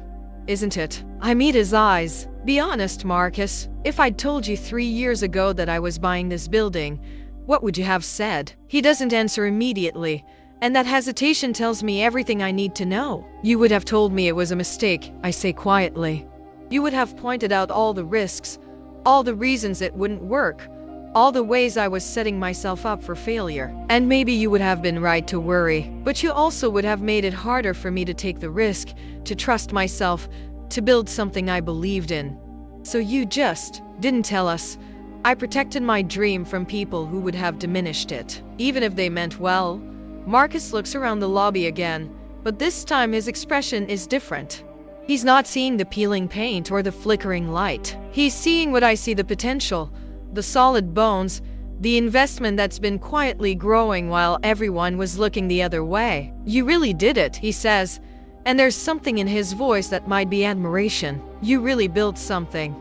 isn't it? I meet his eyes. Be honest, Marcus. If I'd told you 3 years ago that I was buying this building, what would you have said? He doesn't answer immediately, and that hesitation tells me everything I need to know. You would have told me it was a mistake, I say quietly. You would have pointed out all the risks, all the reasons it wouldn't work, all the ways I was setting myself up for failure. And maybe you would have been right to worry, but you also would have made it harder for me to take the risk, to trust myself, to build something I believed in. So you just didn't tell us. I protected my dream from people who would have diminished it, even if they meant well. Marcus looks around the lobby again, but this time his expression is different. He's not seeing the peeling paint or the flickering light. He's seeing what I see: the potential, the solid bones, the investment that's been quietly growing while everyone was looking the other way. You really did it, he says, and there's something in his voice that might be admiration. You really built something.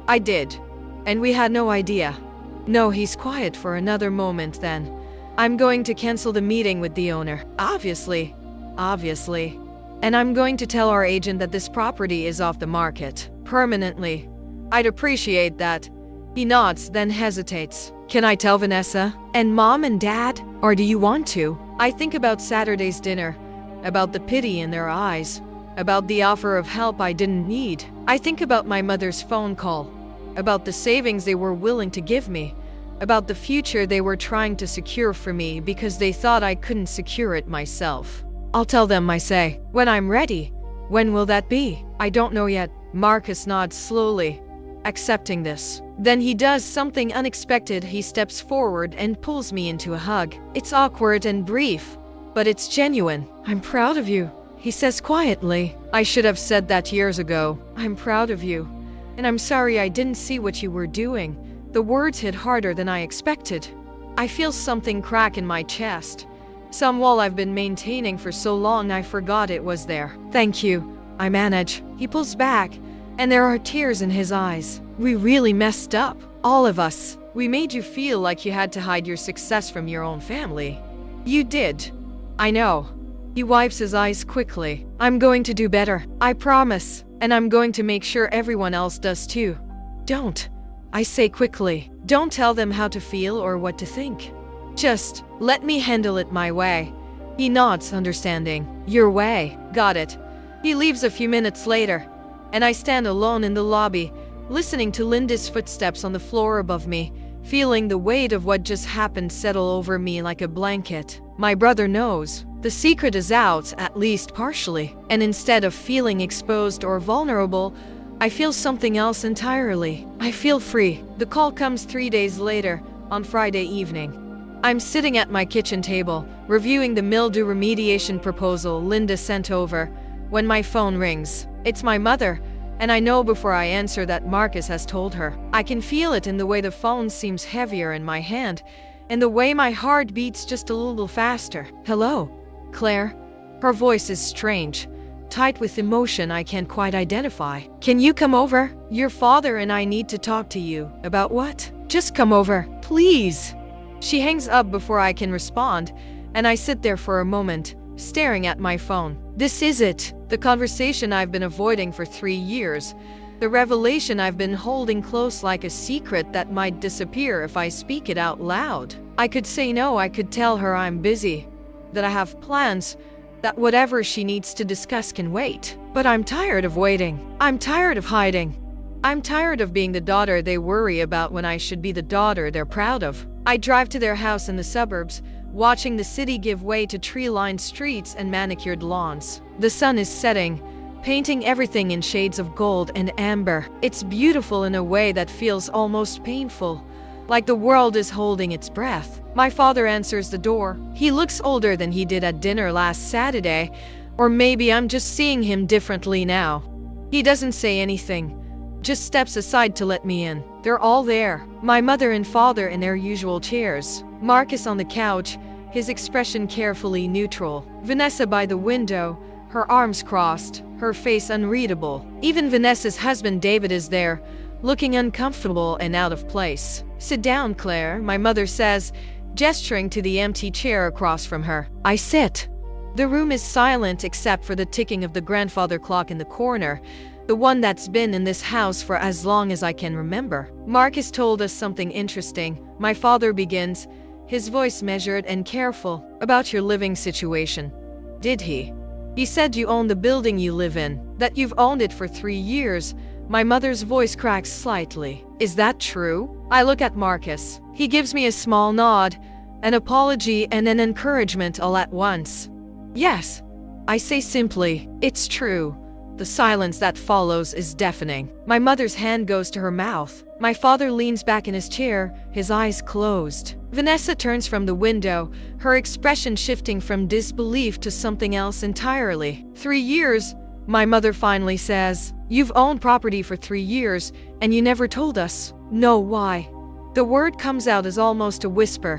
I did, and we had no idea. No, he's quiet for another moment then. I'm going to cancel the meeting with the owner. Obviously. And I'm going to tell our agent that this property is off the market. Permanently. I'd appreciate that. He nods, then hesitates. Can I tell Vanessa? And Mom and Dad? Or do you want to? I think about Saturday's dinner. About the pity in their eyes. About the offer of help I didn't need. I think about my mother's phone call. About the savings they were willing to give me. About the future they were trying to secure for me because they thought I couldn't secure it myself. I'll tell them, I say, when I'm ready. When will that be? I don't know yet. Marcus nods slowly, accepting this. Then he does something unexpected. He steps forward and pulls me into a hug. It's awkward and brief, but it's genuine. I'm proud of you, he says quietly. I should have said that years ago. I'm proud of you. And I'm sorry I didn't see what you were doing. The words hit harder than I expected. I feel something crack in my chest. Some wall I've been maintaining for so long I forgot it was there. Thank you, I manage. He pulls back, and there are tears in his eyes. We really messed up. All of us. We made you feel like you had to hide your success from your own family. You did. I know. He wipes his eyes quickly. I'm going to do better. I promise. And I'm going to make sure everyone else does too. Don't. I say quickly. Don't tell them how to feel or what to think. Just let me handle it my way. He nods, understanding. Your way. Got it. He leaves a few minutes later, and I stand alone in the lobby, listening to Linda's footsteps on the floor above me, feeling the weight of what just happened settle over me like a blanket. My brother knows. The secret is out, at least partially, and instead of feeling exposed or vulnerable, I feel something else entirely. I feel free. The call comes 3 days later, on Friday evening. I'm sitting at my kitchen table, reviewing the mildew remediation proposal Linda sent over, when my phone rings. It's my mother, and I know before I answer that Marcus has told her. I can feel it in the way the phone seems heavier in my hand, and the way my heart beats just a little faster. Hello, Claire. Her voice is strange, tight with emotion I can't quite identify. Can you come over? Your father and I need to talk to you. About what? Just come over, please. She hangs up before I can respond, and I sit there for a moment, staring at my phone. This is it. The conversation I've been avoiding for 3 years. The revelation I've been holding close like a secret that might disappear if I speak it out loud. I could say no, I could tell her I'm busy, that I have plans, that whatever she needs to discuss can wait. But I'm tired of waiting. I'm tired of hiding. I'm tired of being the daughter they worry about when I should be the daughter they're proud of. I drive to their house in the suburbs, watching the city give way to tree-lined streets and manicured lawns. The sun is setting, painting everything in shades of gold and amber. It's beautiful in a way that feels almost painful, like the world is holding its breath. My father answers the door. He looks older than he did at dinner last Saturday, or maybe I'm just seeing him differently now. He doesn't say anything, just steps aside to let me in. They're all there, my mother and father in their usual chairs. Marcus on the couch, his expression carefully neutral. Vanessa by the window, her arms crossed, her face unreadable. Even Vanessa's husband David is there, looking uncomfortable and out of place. Sit down, Claire, my mother says, gesturing to the empty chair across from her. I sit. The room is silent except for the ticking of the grandfather clock in the corner, the one that's been in this house for as long as I can remember. Marcus told us something interesting. My father begins, his voice measured and careful, about your living situation. Did he? He said you own the building you live in, that you've owned it for 3 years. My mother's voice cracks slightly. Is that true? I look at Marcus. He gives me a small nod, an apology and an encouragement all at once. Yes, I say simply, it's true. The silence that follows is deafening. My mother's hand goes to her mouth. My father leans back in his chair, his eyes closed. Vanessa turns from the window, her expression shifting from disbelief to something else entirely. 3 years, my mother finally says. You've owned property for 3 years, and you never told us. No, why? The word comes out as almost a whisper.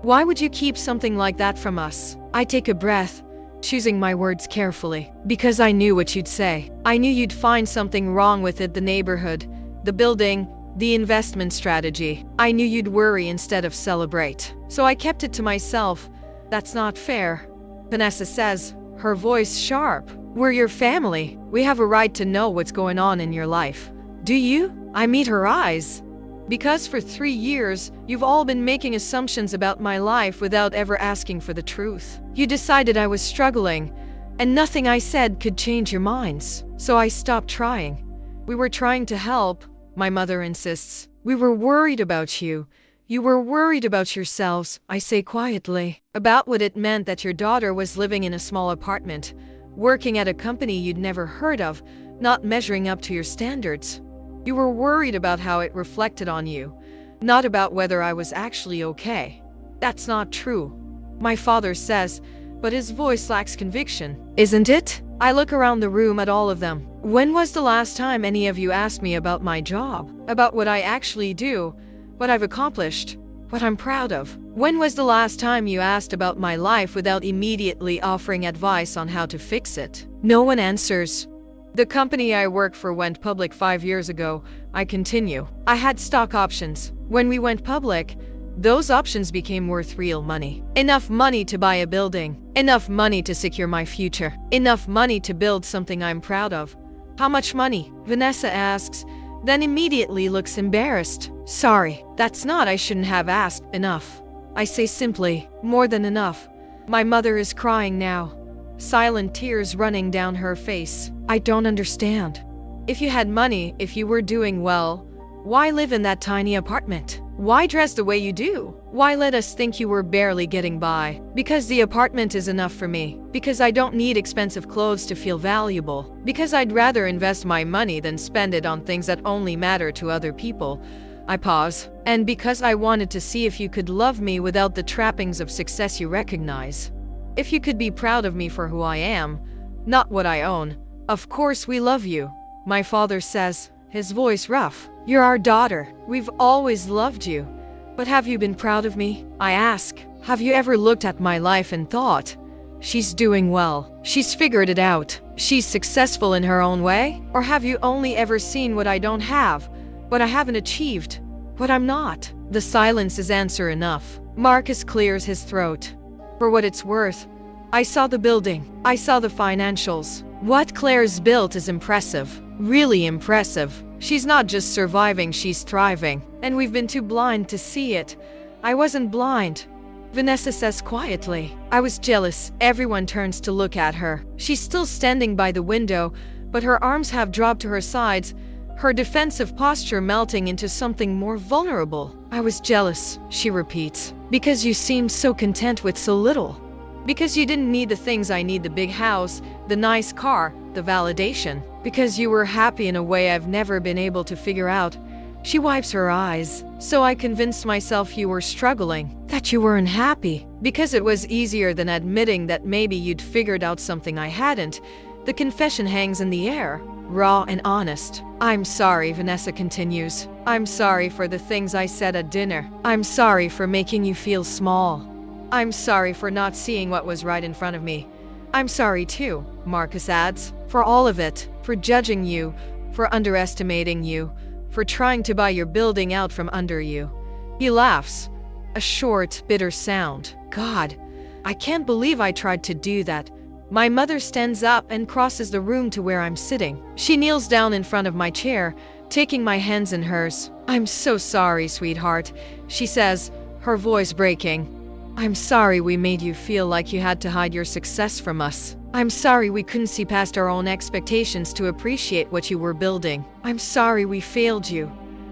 Why would you keep something like that from us? I take a breath, choosing my words carefully. Because I knew what you'd say. I knew you'd find something wrong with it, the neighborhood, the building, the investment strategy. I knew you'd worry instead of celebrate. So I kept it to myself. That's not fair, Vanessa says, her voice sharp. We're your family. We have a right to know what's going on in your life. Do you? I meet her eyes. Because for 3 years, you've all been making assumptions about my life without ever asking for the truth. You decided I was struggling, and nothing I said could change your minds. So I stopped trying. We were trying to help, my mother insists. We were worried about you. You were worried about yourselves, I say quietly. About what it meant that your daughter was living in a small apartment, working at a company you'd never heard of, not measuring up to your standards. You were worried about how it reflected on you, not about whether I was actually okay. That's not true, my father says, but his voice lacks conviction. Isn't it? I look around the room at all of them. When was the last time any of you asked me about my job? About what I actually do, what I've accomplished, what I'm proud of? When was the last time you asked about my life without immediately offering advice on how to fix it? No one answers. The company I work for went public 5 years ago. I continue. I had stock options. When we went public, those options became worth real money. Enough money to buy a building. Enough money to secure my future. Enough money to build something I'm proud of. How much money? Vanessa asks, then immediately looks embarrassed. Sorry, that's not I shouldn't have asked. Enough. I say simply, more than enough. My mother is crying now, silent tears running down her face. I don't understand. If you had money, if you were doing well, why live in that tiny apartment? Why dress the way you do? Why let us think you were barely getting by? Because the apartment is enough for me. Because I don't need expensive clothes to feel valuable. Because I'd rather invest my money than spend it on things that only matter to other people. I pause. And because I wanted to see if you could love me without the trappings of success you recognize. If you could be proud of me for who I am, not what I own. Of course we love you, my father says, his voice rough. You're our daughter. We've always loved you. But have you been proud of me? I ask. Have you ever looked at my life and thought, she's doing well. She's figured it out. She's successful in her own way? Or have you only ever seen what I don't have, what I haven't achieved, what I'm not? The silence is answer enough. Marcus clears his throat. For what it's worth, I saw the building. I saw the financials. What Claire's built is impressive. Really impressive. She's not just surviving, she's thriving. And we've been too blind to see it. I wasn't blind. Vanessa says quietly. I was jealous. Everyone turns to look at her. She's still standing by the window, but her arms have dropped to her sides, her defensive posture melting into something more vulnerable. I was jealous, she repeats, because you seemed so content with so little. Because you didn't need the things I need, the big house, the nice car, the validation. Because you were happy in a way I've never been able to figure out. She wipes her eyes. So I convinced myself you were struggling, that you weren't happy. Because it was easier than admitting that maybe you'd figured out something I hadn't. The confession hangs in the air, raw and honest. I'm sorry, Vanessa continues. I'm sorry for the things I said at dinner. I'm sorry for making you feel small. I'm sorry for not seeing what was right in front of me. I'm sorry too, Marcus adds, for all of it, for judging you, for underestimating you, for trying to buy your building out from under you. He laughs, a short, bitter sound. God, I can't believe I tried to do that. My mother stands up and crosses the room to where I'm sitting. She kneels down in front of my chair, taking my hands in hers. I'm so sorry, sweetheart, she says, her voice breaking. I'm sorry we made you feel like you had to hide your success from us. I'm sorry we couldn't see past our own expectations to appreciate what you were building. I'm sorry we failed you.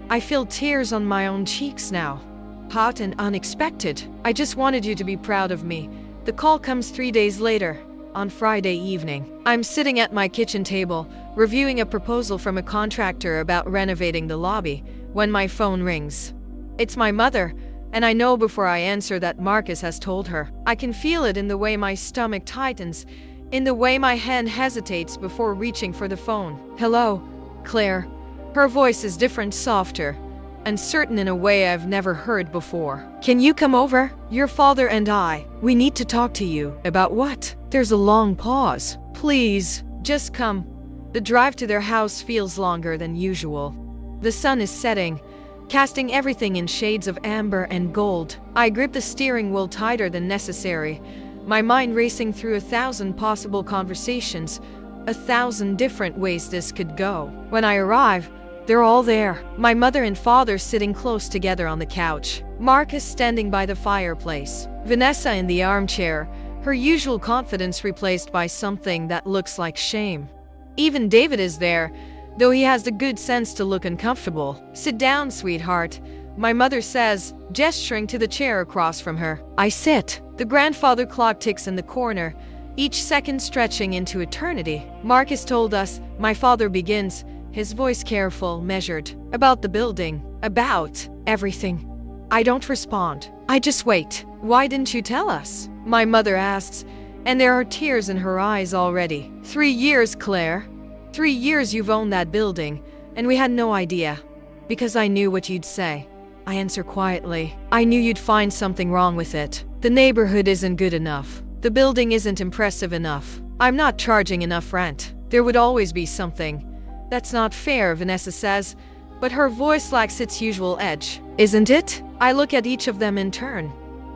I feel tears on my own cheeks now. Hot and unexpected. I just wanted you to be proud of me. The call comes 3 days later, on Friday evening. I'm sitting at my kitchen table, reviewing a proposal from a contractor about renovating the lobby, when my phone rings. It's my mother. And I know before I answer that Marcus has told her. I can feel it in the way my stomach tightens, in the way my hand hesitates before reaching for the phone. Hello, Claire. Her voice is different, softer, uncertain in a way I've never heard before. Can you come over? Your father and I. We need to talk to you. About what? There's a long pause. Please, just come. The drive to their house feels longer than usual. The sun is setting, casting everything in shades of amber and gold. I grip the steering wheel tighter than necessary, my mind racing through 1,000 possible conversations, 1,000 different ways this could go. When I arrive, they're all there. My mother and father sitting close together on the couch. Marcus standing by the fireplace. Vanessa in the armchair, her usual confidence replaced by something that looks like shame. Even David is there, though he has the good sense to look uncomfortable. Sit down, sweetheart, my mother says, gesturing to the chair across from her. I sit. The grandfather clock ticks in the corner, each second stretching into eternity. Marcus told us, my father begins, his voice careful, measured, about the building, about everything. I don't respond. I just wait. Why didn't you tell us? My mother asks, and there are tears in her eyes already. 3 years, Claire. 3 years you've owned that building, and we had no idea. Because I knew what you'd say. I answer quietly. I knew you'd find something wrong with it. The neighborhood isn't good enough. The building isn't impressive enough. I'm not charging enough rent. There would always be something. That's not fair, Vanessa says, but her voice lacks its usual edge. Isn't it? I look at each of them in turn.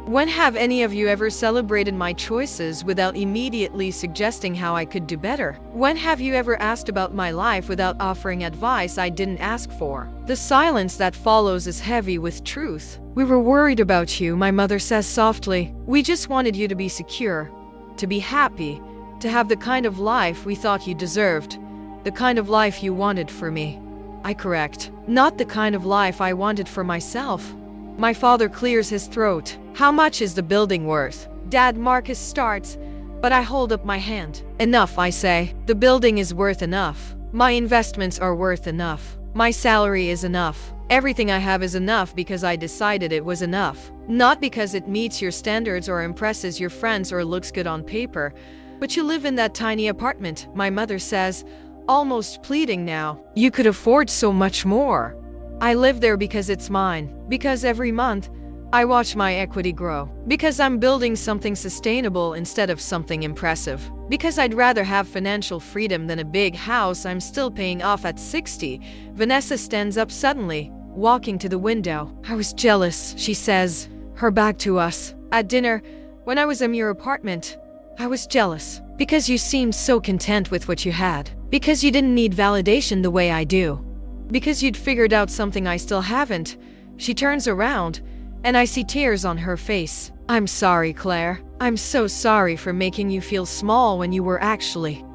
When have any of you ever celebrated my choices without immediately suggesting how I could do better? When have you ever asked about my life without offering advice I didn't ask for? The silence that follows is heavy with truth. We were worried about you, my mother says softly. We just wanted you to be secure, to be happy, to have the kind of life we thought you deserved, the kind of life you wanted for me. I correct. Not the kind of life I wanted for myself. My father clears his throat. How much is the building worth? Dad, Marcus starts, but I hold up my hand. Enough, I say. The building is worth enough. My investments are worth enough. My salary is enough. Everything I have is enough because I decided it was enough. Not because it meets your standards or impresses your friends or looks good on paper. But you live in that tiny apartment, my mother says, almost pleading now. You could afford so much more. I live there because it's mine. Because every month, I watch my equity grow. Because I'm building something sustainable instead of something impressive. Because I'd rather have financial freedom than a big house I'm still paying off at 60. Vanessa stands up suddenly, walking to the window. I was jealous, she says, her back to us. At dinner, when I was in your apartment, I was jealous. Because you seemed so content with what you had. Because you didn't need validation the way I do. Because you'd figured out something I still haven't. She turns around, and I see tears on her face. I'm sorry, Claire. I'm so sorry for making you feel small when you were actually,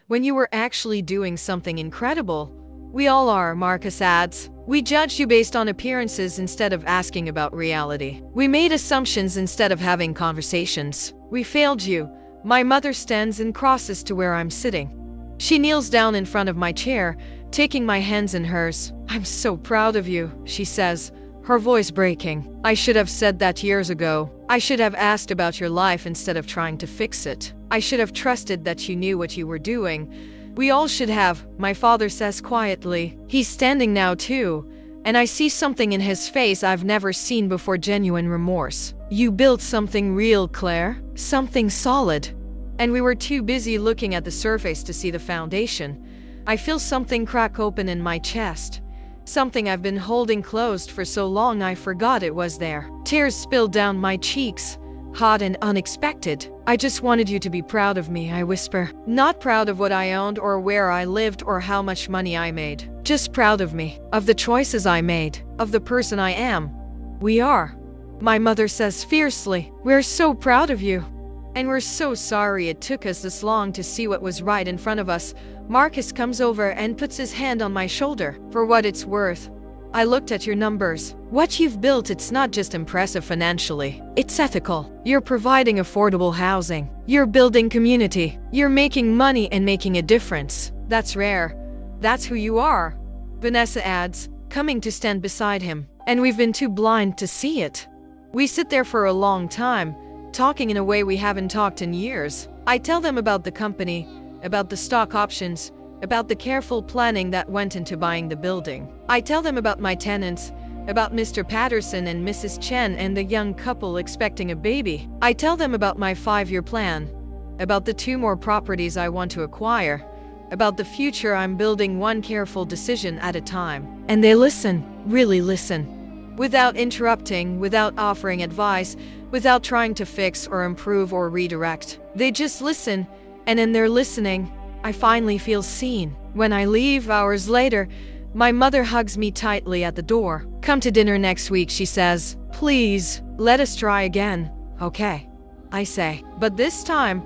when you were actually doing something incredible. We all are, Marcus adds. We judged you based on appearances instead of asking about reality. We made assumptions instead of having conversations. We failed you. My mother stands and crosses to where I'm sitting. She kneels down in front of my chair, taking my hands in hers. I'm so proud of you, she says, her voice breaking. I should have said that years ago. I should have asked about your life instead of trying to fix it. I should have trusted that you knew what you were doing. We all should have, my father says quietly. He's standing now too, and I see something in his face I've never seen before, genuine remorse. You built something real, Claire. Something solid. And we were too busy looking at the surface to see the foundation. I feel something crack open in my chest. Something I've been holding closed for so long I forgot it was there. Tears spilled down my cheeks, hot and unexpected. I just wanted you to be proud of me, I whisper. Not proud of what I owned or where I lived or how much money I made. Just proud of me, of the choices I made, of the person I am. We are. My mother says fiercely. We're so proud of you. And we're so sorry it took us this long to see what was right in front of us. Marcus comes over and puts his hand on my shoulder. For what it's worth, I looked at your numbers. What you've built, it's not just impressive financially. It's ethical. You're providing affordable housing. You're building community. You're making money and making a difference. That's rare. That's who you are, Vanessa adds, coming to stand beside him. And we've been too blind to see it. We sit there for a long time, talking in a way we haven't talked in years. I tell them about the company, about the stock options, about the careful planning that went into buying the building. I tell them about my tenants, about Mr. Patterson and Mrs. Chen and the young couple expecting a baby. I tell them about my 5-year plan, about the 2 more properties I want to acquire, about the future I'm building one careful decision at a time. And they listen, really listen. Without interrupting, without offering advice, without trying to fix or improve or redirect. They just listen, and in their listening, I finally feel seen. When I leave hours later, my mother hugs me tightly at the door. Come to dinner next week, she says. Please, let us try again. Okay, I say. But this time,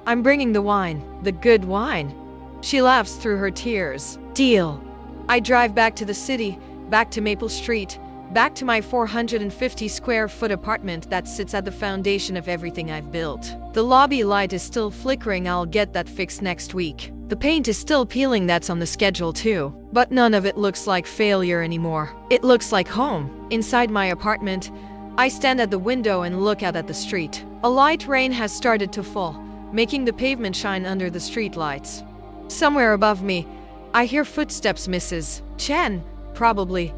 I'm bringing the wine, the good wine. She laughs through her tears. Deal. I drive back to the city, back to Maple Street, back to my 450 square foot apartment that sits at the foundation of everything I've built. The lobby light is still flickering, I'll get that fixed next week. The paint is still peeling, that's on the schedule too. But none of it looks like failure anymore. It looks like home. Inside my apartment, I stand at the window and look out at the street. A light rain has started to fall, making the pavement shine under the street lights. Somewhere above me, I hear footsteps, Mrs. Chen, probably,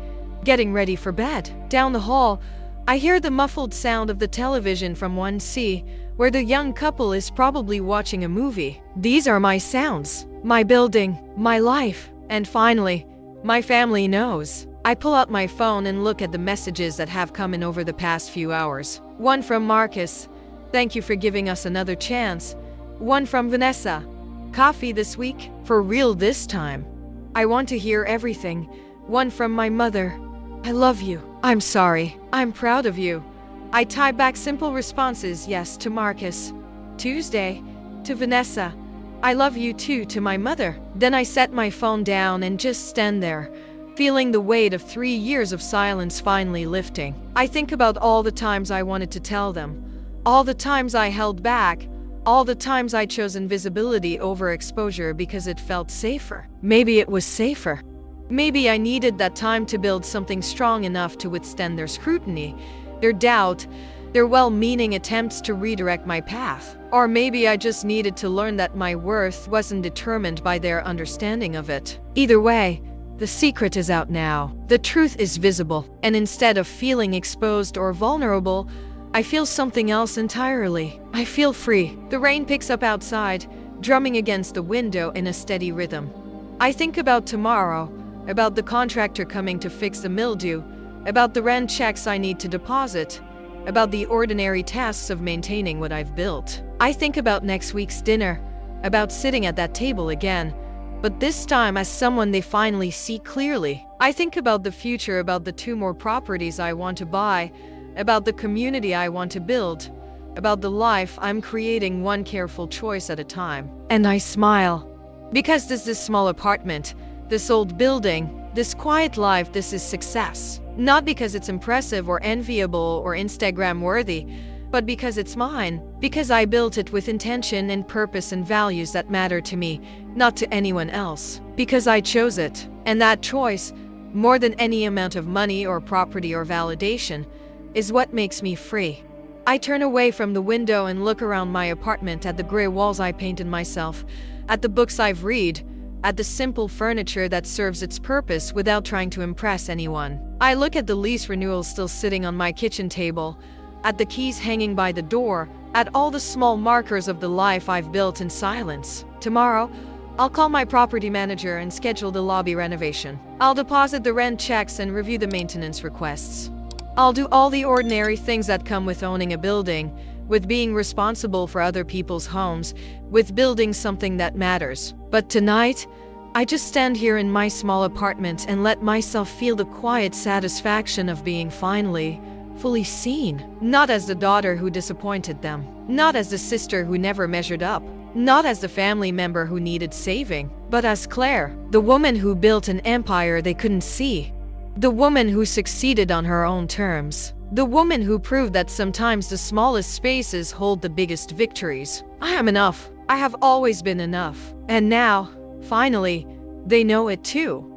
getting ready for bed. Down the hall, I hear the muffled sound of the television from 1C, where the young couple is probably watching a movie. These are my sounds, my building, my life, and finally, my family knows. I pull out my phone and look at the messages that have come in over the past few hours. One from Marcus. Thank you for giving us another chance. One from Vanessa. Coffee this week? For real this time. I want to hear everything. One from my mother. I love you. I'm sorry. I'm proud of you. I type back simple responses, yes to Marcus. Tuesday, to Vanessa. I love you too, to my mother. Then I set my phone down and just stand there, feeling the weight of 3 years of silence finally lifting. I think about all the times I wanted to tell them, all the times I held back, all the times I chose invisibility over exposure because it felt safer. Maybe it was safer. Maybe I needed that time to build something strong enough to withstand their scrutiny, their doubt, their well-meaning attempts to redirect my path. Or maybe I just needed to learn that my worth wasn't determined by their understanding of it. Either way, the secret is out now. The truth is visible, and instead of feeling exposed or vulnerable, I feel something else entirely. I feel free. The rain picks up outside, drumming against the window in a steady rhythm. I think about tomorrow, about the contractor coming to fix the mildew, about the rent checks I need to deposit, about the ordinary tasks of maintaining what I've built. I think about next week's dinner, about sitting at that table again, but this time as someone they finally see clearly. I think about the future, about the 2 more properties I want to buy, about the community I want to build, about the life I'm creating one careful choice at a time. And I smile. Because this small apartment, this old building, this quiet life, this is success. Not because it's impressive or enviable or Instagram worthy, but because it's mine. Because I built it with intention and purpose and values that matter to me, not to anyone else. Because I chose it. And that choice, more than any amount of money or property or validation, is what makes me free. I turn away from the window and look around my apartment at the gray walls I painted myself, at the books I've read, at the simple furniture that serves its purpose without trying to impress anyone. I look at the lease renewal still sitting on my kitchen table, at the keys hanging by the door, at all the small markers of the life I've built in silence. Tomorrow, I'll call my property manager and schedule the lobby renovation. I'll deposit the rent checks and review the maintenance requests. I'll do all the ordinary things that come with owning a building, with being responsible for other people's homes, with building something that matters. But tonight, I just stand here in my small apartment and let myself feel the quiet satisfaction of being finally, fully seen. Not as the daughter who disappointed them, not as the sister who never measured up, not as the family member who needed saving, but as Claire, the woman who built an empire they couldn't see, the woman who succeeded on her own terms. The woman who proved that sometimes the smallest spaces hold the biggest victories. I am enough. I have always been enough. And now, finally, they know it too.